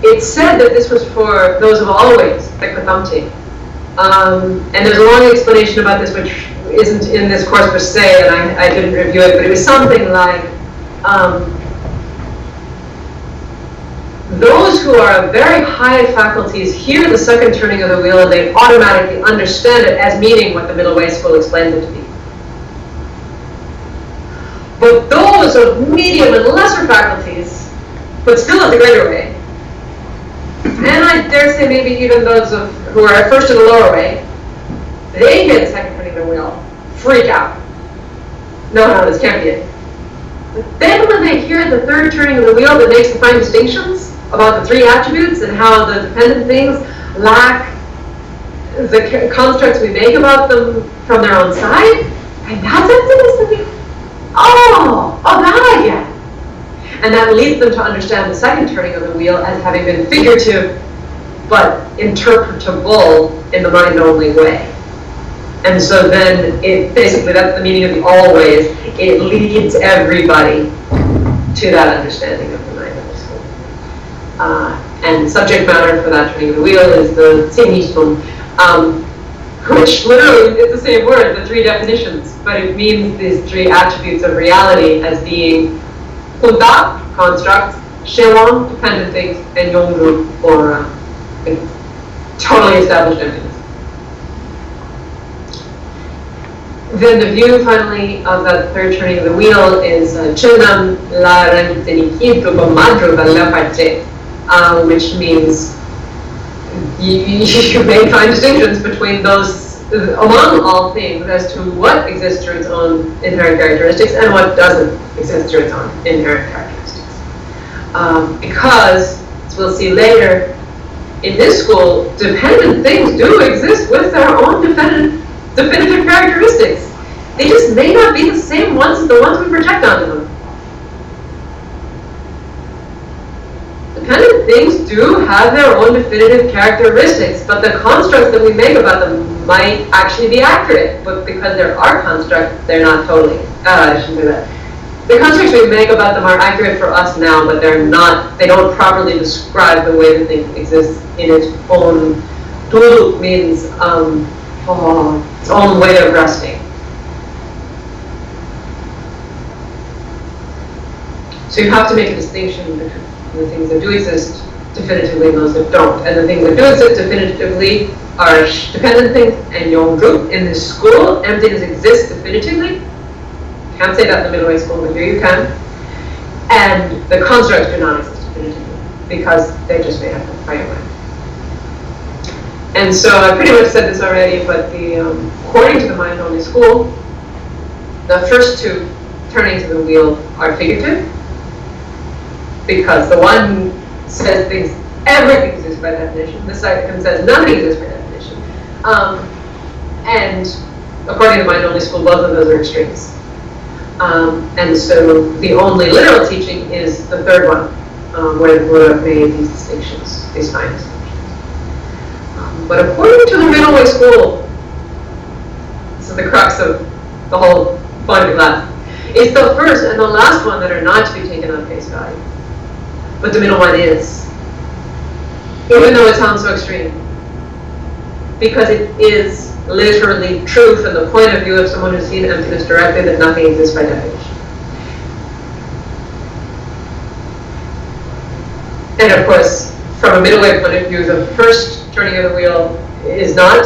Speaker 1: it's said that this was for those of always, Ekvatamte. And there's a long explanation about this, which isn't in this course per se, and I didn't review it, but it was something like, those who are of very high faculties hear the second turning of the wheel and they automatically understand it as meaning what the middle way school explains it to be. But those of medium and lesser faculties, but still of the greater way, and I dare say maybe even those who are at first in the lower way, they hear the second turning of the wheel, freak out. No, this can't be it. But then when they hear the third turning of the wheel that makes the fine distinctions about the three attributes and how the dependent things lack the constructs we make about them from their own side, and that's emptiness. Oh, that I get. And that leads them to understand the second turning of the wheel as having been figurative, but interpretable in the mind-only way. And so then, basically that's the meaning of the always. It leads everybody to that understanding of the mind-only school. And subject matter for that turning of the wheel is the signistum, which literally is the same word, the three definitions, but it means these three attributes of reality as being punta, construct, shelon, dependent things, and yongru, or totally established emptiness. Then the view, finally, of that third turning of the wheel is chenam la renteniquito comadro dalla pace, which means you may find distinctions between those, among all things, as to what exists through its own inherent characteristics and what doesn't exist through its own inherent characteristics. Because, as we'll see later, in this school, dependent things do exist with their own definitive characteristics. They just may not be the same ones as the ones we project onto them. Dependent things do have their own definitive characteristics, but the constructs that we make about them might actually be accurate, but because they're our construct, they're not totally. I shouldn't say that. The constructs we make about them are accurate for us now, but they're not, they don't properly describe the way the thing exists in its own, dulu means its own way of resting. So you have to make a distinction between the things that do exist definitively and those that don't. And the things that do exist definitively are dependent things and yongru. In this school, emptiness exists definitively. Can't say that in the middle way school, but here you can. And the constructs do not exist definitively because they're just made up of fire. And so I pretty much said this already, but according to the mind-only school, the first two turnings of the wheel are figurative, because the one says things, everything exists by definition. The second says nothing exists by definition. And according to the mind-only school, both of those are extremes. And so the only literal teaching is the third one, where the Buddha made these distinctions, these fine distinctions. But according to the middle way school, this is the crux of the whole point of the class, it's the first and the last one that are not to be taken on face value. But the middle one is, even though it sounds so extreme, because it is literally true from the point of view of someone who's seen emptiness directly, that nothing exists by definition. And of course, from a middle way point of view, the first turning of the wheel is not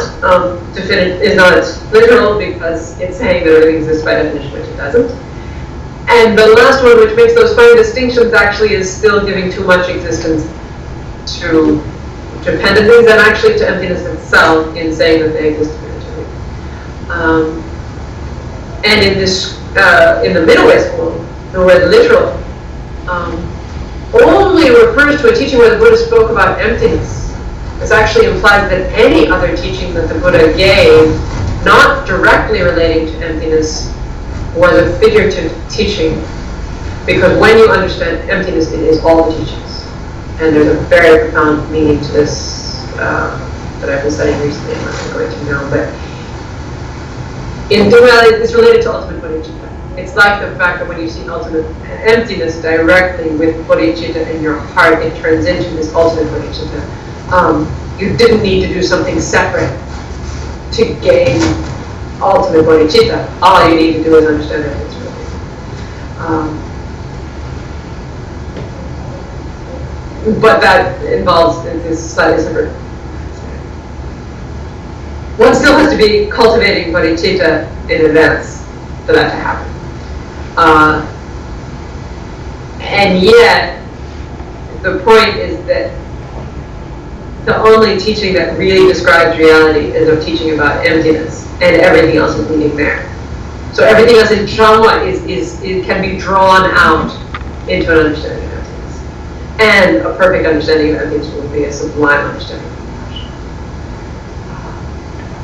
Speaker 1: is not literal, because it's saying that everything exists by definition, which it doesn't. And the last one, which makes those fine distinctions, actually is still giving too much existence to dependent things and actually to emptiness itself in saying that they exist definitively. And in this, in the middle way school, the word literal only refers to a teaching where the Buddha spoke about emptiness. This actually implies that any other teaching that the Buddha gave, not directly relating to emptiness, was a figurative teaching, because when you understand emptiness, it is all the teachings. And there's a very profound meaning to this that I've been studying recently. I'm not going to go into now, but in duality, it's related to ultimate bodhicitta. It's like the fact that when you see ultimate emptiness directly with bodhicitta in your heart, it turns into this ultimate bodhicitta. You didn't need to do something separate to gain ultimate bodhicitta. All you need to do is understand that it's really. But that involves this slightly separate. One still has to be cultivating bodhicitta in advance for that to happen. And yet, the point is that the only teaching that really describes reality is a teaching about emptiness, and everything else is leading there. So everything else in Dhamma it can be drawn out into an understanding of emptiness. And a perfect understanding of emptiness would be a sublime understanding of compassion.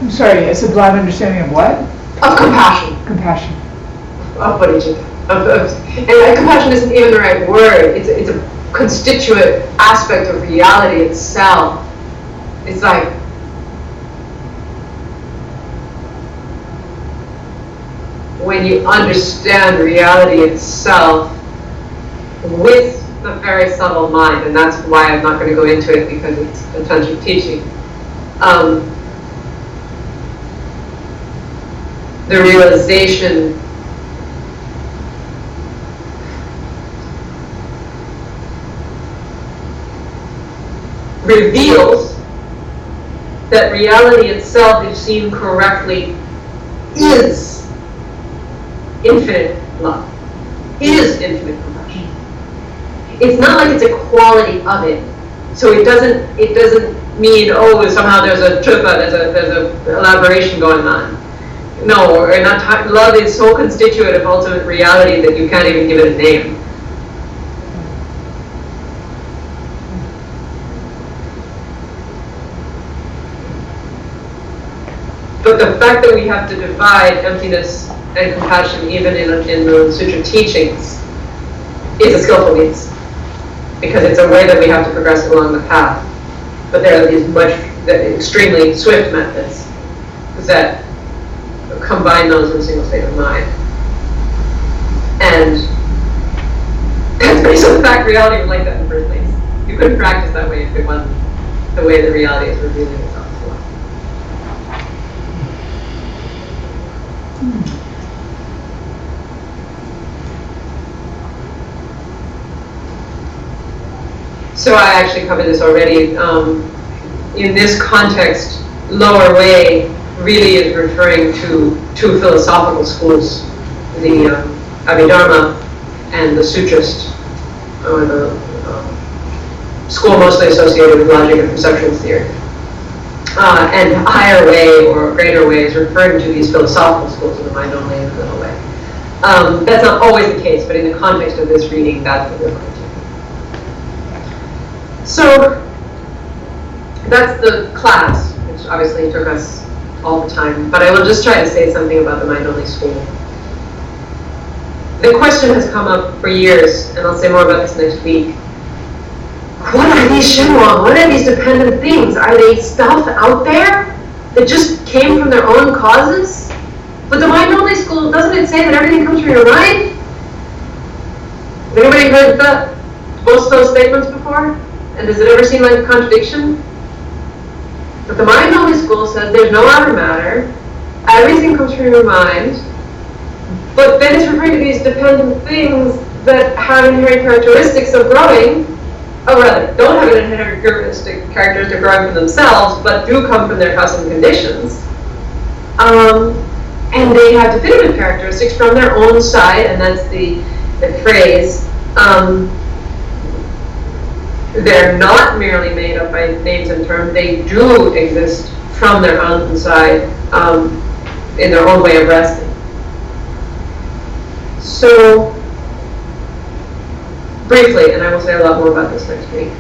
Speaker 4: I'm sorry, a sublime understanding of what?
Speaker 1: Of compassion.
Speaker 4: Compassion.
Speaker 1: Of bodhicitta. And compassion isn't even the right word. It's a constituent aspect of reality itself. It's like, when you understand reality itself with the very subtle mind, and that's why I'm not going to go into it because it's a tantric teaching. The realization reveals that reality itself, if seen correctly, is infinite love, is infinite compassion. It's not like it's a quality of it. So it doesn't mean, oh, somehow there's a elaboration going on. No, or not. Love is so constituent of ultimate reality that you can't even give it a name. But the fact that we have to divide emptiness and compassion, even in the sutra teachings, is a skillful means, because it's a way that we have to progress along the path. But there are these extremely swift methods that combine those in a single state of mind. And that's based on the fact reality was like that in the first place. You couldn't practice that way if it wasn't the way the reality is revealing itself to us. So I actually covered this already. In this context, lower way really is referring to two philosophical schools, the Abhidharma and the Sutrist, or the school mostly associated with logic and perceptual theory. And higher way or greater way is referring to these philosophical schools of the mind only and the middle way. That's not always the case, but in the context of this reading, that's what we're going to. So that's the class, which obviously took us all the time, but I will just try to say something about the mind-only school. The question has come up for years, and I'll say more about this next week. What are these shenwang? What are these dependent things? Are they stuff out there that just came from their own causes? But the mind-only school, doesn't it say that everything comes from your mind? Has anybody heard most of those statements before? And does it ever seem like a contradiction? But the mind-only school says there's no outer matter, everything comes from your mind, but then it's referring to these dependent things that have inherent characteristics of growing, or rather, don't have an inherent characteristic of growing from themselves, but do come from their custom conditions. And they have definitive characteristics from their own side, and that's the phrase. They're not merely made up by names and terms, they do exist from their own side, in their own way of resting. So, briefly, and I will say a lot more about this next week.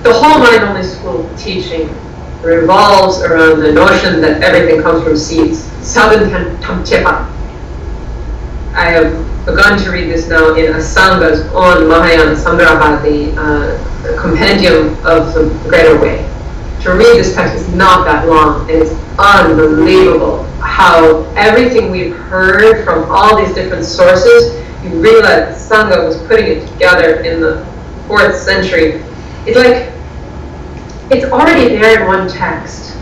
Speaker 1: The whole mind-only school teaching revolves around the notion that everything comes from seeds. Sadantan tamchepa. I have begun to read this now in Asanga's on Mahayana Sangraha, the compendium of the Greater Way. To read this text is not that long, and it's unbelievable how everything we've heard from all these different sources, you realize Sangha was putting it together in the 4th century. It's like, it's already there in one text.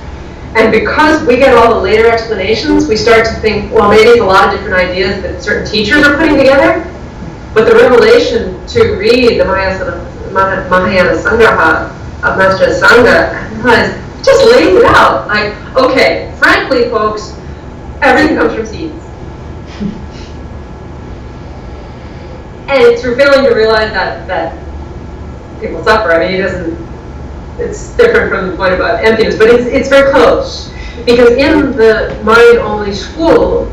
Speaker 1: And because we get all the later explanations, we start to think, well, maybe it's a lot of different ideas that certain teachers are putting together. But the revelation to read the Mahayana Sangraha of Master Sangha just lays it out. Like, okay, frankly, folks, everything comes from seeds. And it's revealing to realize that people suffer. I mean, it's different from the point about emptiness, but it's very close. Because in the mind-only school,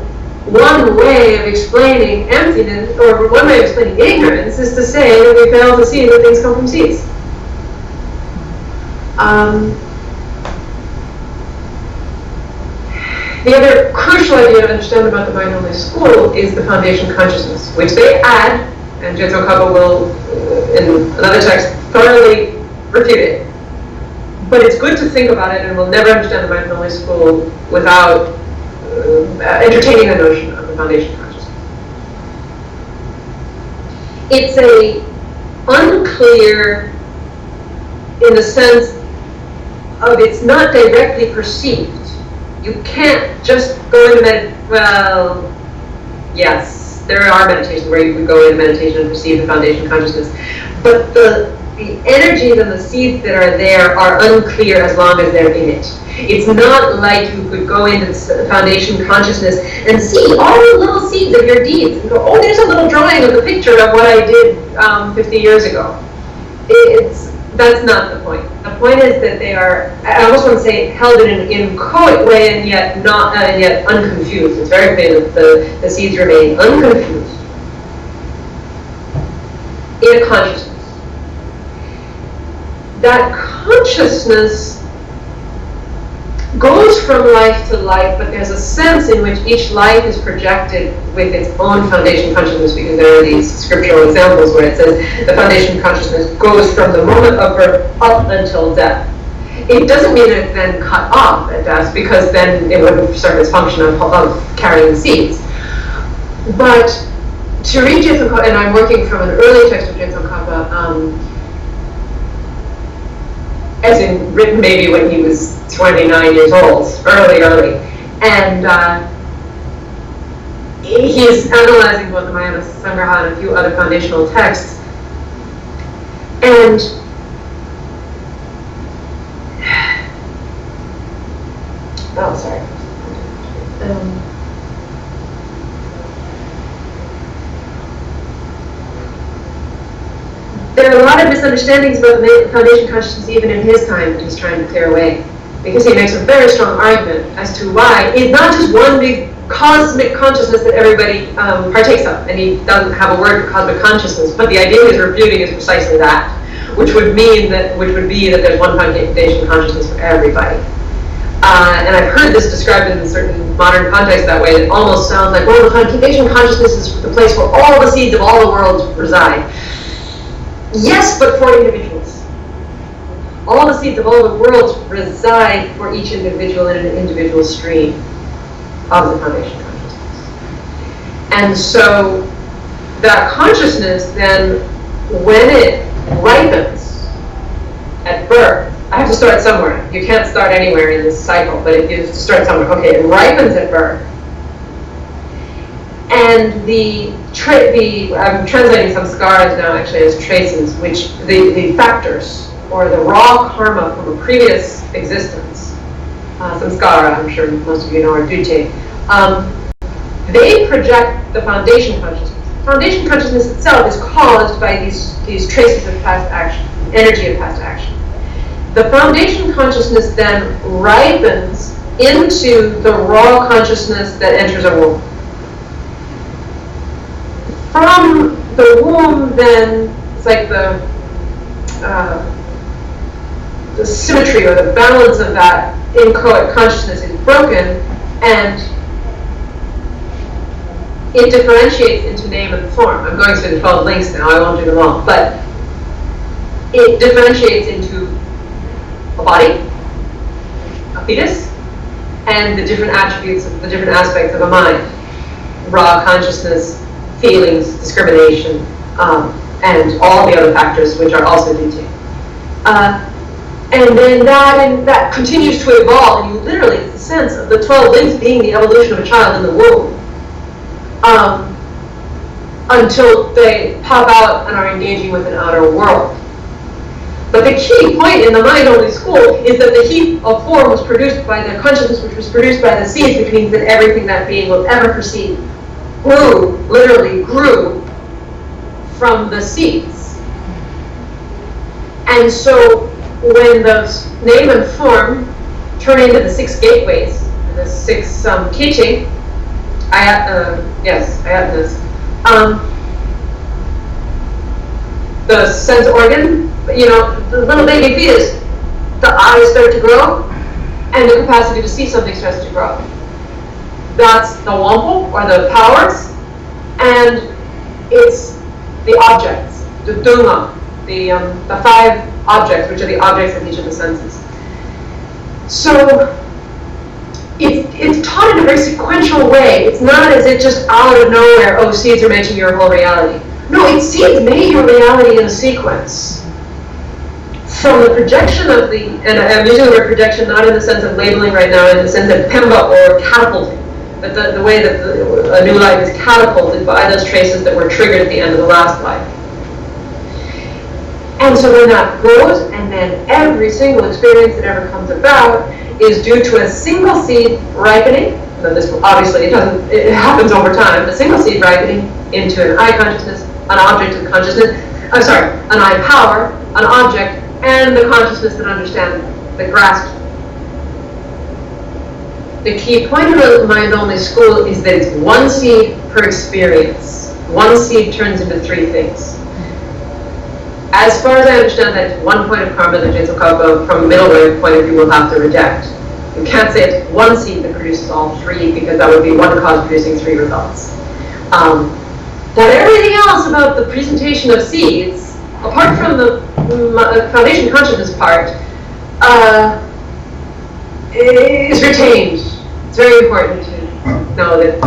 Speaker 1: one way of explaining emptiness, or one way of explaining ignorance, is to say that we fail to see that things come from seeds. The other crucial idea to understand about the mind-only school is the foundation consciousness, which they add, and Jetson Kaba will, in another text, thoroughly refute it. But it's good to think about it, and we'll never understand the mind-only school without entertaining the notion of the foundation consciousness. It's unclear in the sense of it's not directly perceived. You can't just go into well, yes, there are meditations where you can go into meditation and perceive the foundation consciousness, but the energies and the seeds that are there are unclear as long as they're in it. It's not like you could go into foundation consciousness and see all the little seeds of your deeds and go, oh, there's a little drawing of the picture of what I did 50 years ago. That's not the point. The point is that they are, I almost want to say, held in an inchoate way and yet not, and yet unconfused. It's very clear that the seeds remain unconfused in a consciousness. That consciousness goes from life to life, but there's a sense in which each life is projected with its own foundation consciousness, because there are these scriptural examples where it says the foundation consciousness goes from the moment of birth up until death. It doesn't mean it then cut off at death, because then it wouldn't serve its function of carrying the seeds. But to read Jetson Kaba, and I'm working from an early text of Jetson Kaba, as in written maybe when he was 29 years old, early. And he's analyzing both the Mayana Sangraha and a few other foundational texts. And there are a lot of misunderstandings about the foundation consciousness even in his time that he's trying to clear away, because he makes a very strong argument as to why it's not just one big cosmic consciousness that everybody partakes of, and he doesn't have a word for cosmic consciousness, but the idea he's refuting is precisely that, which would be that there's one foundation consciousness for everybody. And I've heard this described in certain modern contexts that way. It almost sounds like, well, the foundation consciousness is the place where all the seeds of all the worlds reside. Yes, but for individuals. All the seeds of all the worlds reside for each individual in an individual stream of the foundation consciousness. And so that consciousness then, when it ripens at birth, I have to start somewhere. You can't start anywhere in this cycle, but it is to start somewhere. Okay, it ripens at birth. And I'm translating some scars now actually as traces, which the factors or the raw karma from a previous existence, samskara, I'm sure most of you know, or dute, they project the foundation consciousness. Foundation consciousness itself is caused by these traces of past action, energy of past action. The foundation consciousness then ripens into the raw consciousness that enters a womb. From the womb, then, it's like the symmetry or the balance of that inchoate consciousness is broken, and it differentiates into name and form. I'm going through the 12 links now, I won't do them all, but it differentiates into a body, a fetus, and the different attributes, the different aspects of a mind. Raw consciousness, feelings, discrimination, and all the other factors which are also due to. And then that continues to evolve, and you literally, it's the sense of the 12 links being the evolution of a child in the womb, until they pop out and are engaging with an outer world. But the key point in the mind-only school is that the heap of form was produced by the consciousness, which was produced by the seeds, which means that everything that being will ever perceive literally grew from the seeds. And so when those name and form turn into the 6 gateways, the 6 teaching, ayatnas, the sense organ, the little baby fetus, the eyes start to grow, and the capacity to see something starts to grow. that's the wampo, or the powers, and it's the objects, the dunga, the 5 objects, which are the objects of each of the senses. So it's taught in a very sequential way. It's not as if just out of nowhere, oh, seeds are making your whole reality. No, seeds make your reality in a sequence. From the projection of and I'm using the word projection not in the sense of labeling right now, in the sense of pemba or catapulting, but the way that a new life is catapulted by those traces that were triggered at the end of the last life. And so then that grows, and then every single experience that ever comes about is due to a single seed ripening. Now this obviously it happens over time. A single seed ripening into an I consciousness, an object of consciousness. I'm sorry, an I power, an object, and the consciousness that understands, that grasps. The key point of the mind-only school is that it's one seed per experience. One seed turns into 3 things. As far as I understand that, it's 1 point of karma that Jetsukawa, from a middle way point of view, will have to reject. You can't say it's one seed that produces all 3, because that would be one cause producing 3 results. But everything else about the presentation of seeds, apart from the foundation consciousness part, is retained. It's very important to know that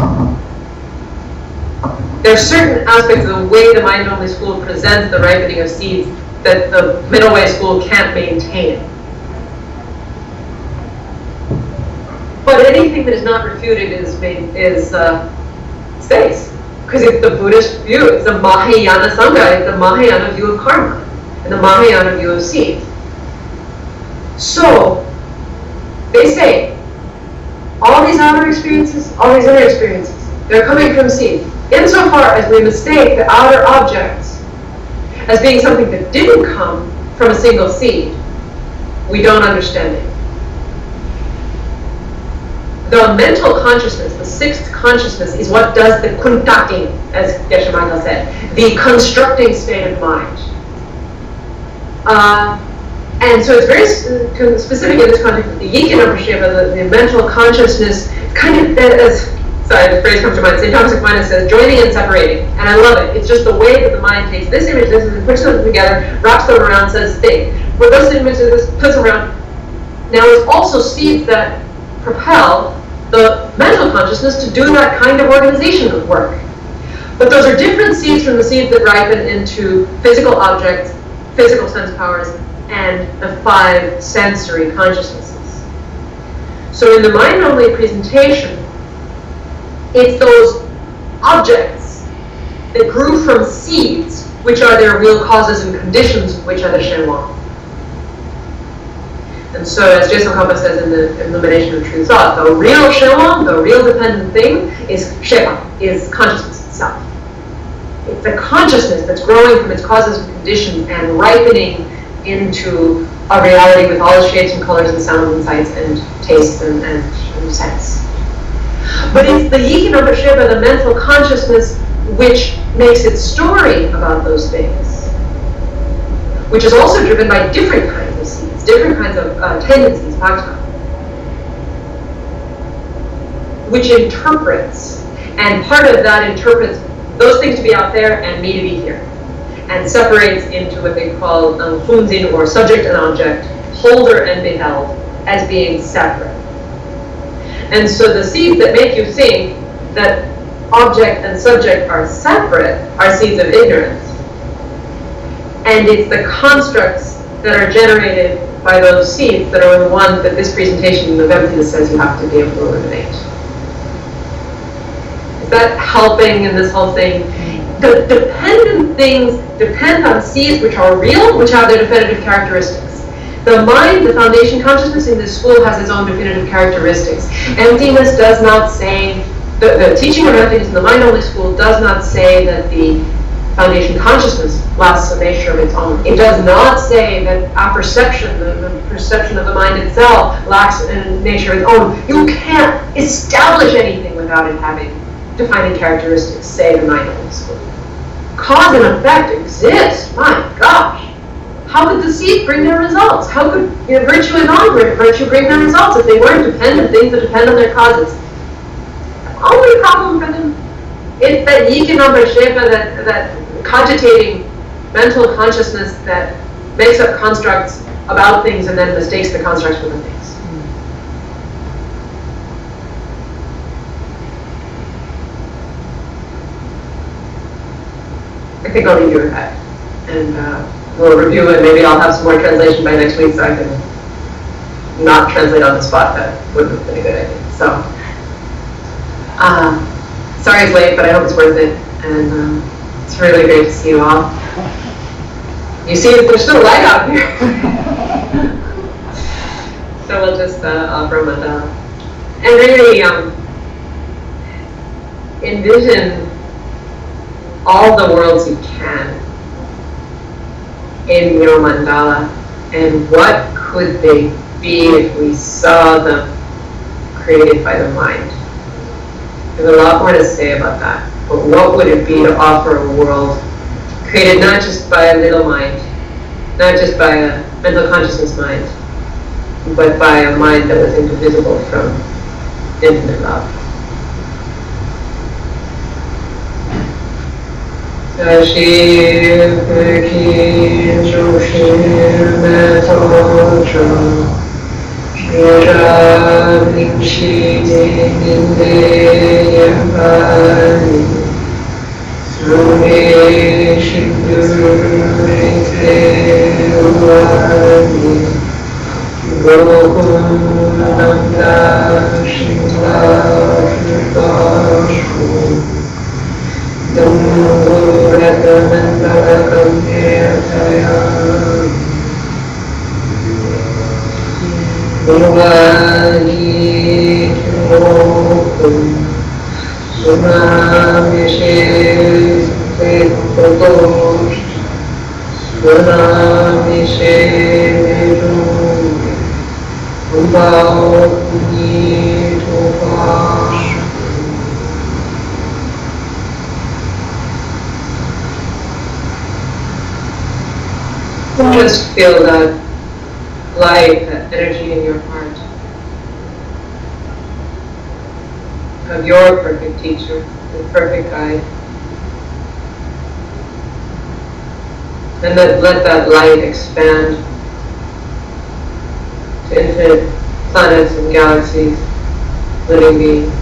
Speaker 1: there are certain aspects of the way the mind-only school presents the ripening of seeds that the middle way school can't maintain. But anything that is not refuted stays. Because it's the Buddhist view, it's the Mahayana Sangha, it's the Mahayana view of karma, and the Mahayana view of seeds. So, they say, all these outer experiences, all these inner experiences, they're coming from seeds. Insofar as we mistake the outer objects as being something that didn't come from a single seed, we don't understand it. The mental consciousness, the 6th consciousness, is what does the kuntaking, as Geshe Michael said, the constructing state of mind. And so it's very specific in this context. The Yikin the mental consciousness, kind of, sorry, the phrase comes to mind, St. Thomas Aquinas says, joining and separating. And I love it. It's just the way that the mind takes this image, and puts them together, wraps them around, says, think. But those images, puts them around. Now, it's also seeds that propel the mental consciousness to do that kind of organization of work. But those are different seeds from the seeds that ripen into physical objects, physical sense powers, and the 5 sensory consciousnesses. So in the mind-only presentation, it's those objects that grew from seeds, which are their real causes and conditions, which are the shenwang. And so, as Jason Kappa says in the Illumination of True Thought, the real shenwang, the real dependent thing, is shepa, is consciousness itself. It's the consciousness that's growing from its causes and conditions and ripening into a reality with all its shapes and colors and sounds and sights and tastes and sense. But it's the Yikin Shiva, the mental consciousness, which makes its story about those things, which is also driven by different kinds of seeds, different kinds of tendencies, bhakta, which interprets, and part of that interprets those things to be out there and me to be here, and separates into what they call funzin, or subject and object, holder and beheld, as being separate. And so the seeds that make you think that object and subject are separate are seeds of ignorance. And it's the constructs that are generated by those seeds that are the ones that this presentation of emptiness says you have to be able to eliminate. Is that helping in this whole thing? The dependent things depend on seeds which are real, which have their definitive characteristics. The mind, the foundation consciousness in this school has its own definitive characteristics. Emptiness does not say, the teaching of emptiness in the mind-only school does not say that the foundation consciousness lacks a nature of its own. It does not say that apperception, the perception of the mind itself, lacks a nature of its own. You can't establish anything without it having defining characteristics, say the mind-only school. Cause and effect exist, my gosh. How could the seed bring their results? How could virtue and non-virtue bring their results if they weren't dependent things that depend on their causes? only problem for them is that that cogitating mental consciousness that makes up constructs about things and then mistakes the constructs for the things. I think I'll leave you with that. And we'll review it. Maybe I'll have some more translation by next week so I can not translate on the spot. That wouldn't have been a good idea. So, sorry it's late, but I hope it's worth it. And it's really great to see you all. You see that there's still light out here. So we'll just offer a mandala. And really envision all the worlds you can in your mandala, and what could they be if we saw them created by the mind. There's a lot more to say about that, but what would it be to offer a world created not just by a little mind, not just by a mental consciousness mind, but by a mind that was indivisible from infinite love. Sashir Peki Joshir Metotra Shira Vimshi Ninde Yavani Srume Shindurite Uvani Gokum Nanda Shingla Shivashu Just feel that light, that energy in your heart of your perfect teacher, the perfect guide. And let that light expand to infinite planets and galaxies, living beings.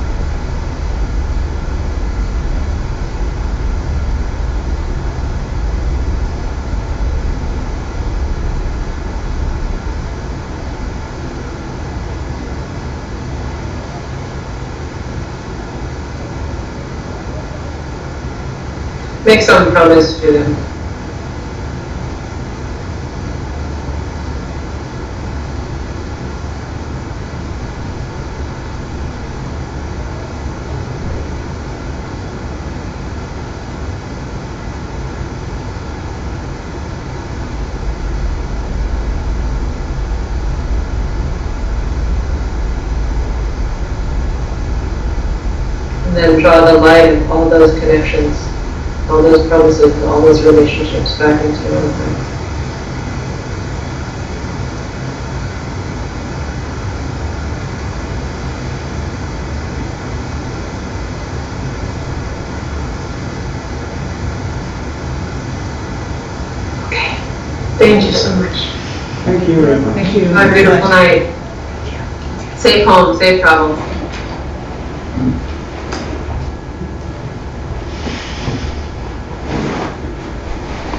Speaker 1: Make some promise to them. And then draw the light of all those connections, all those promises, and all those relationships back into your own life. Okay. Thank you so much.
Speaker 2: Thank you very much.
Speaker 4: Thank you.
Speaker 1: Have a beautiful night. Safe home, safe travel.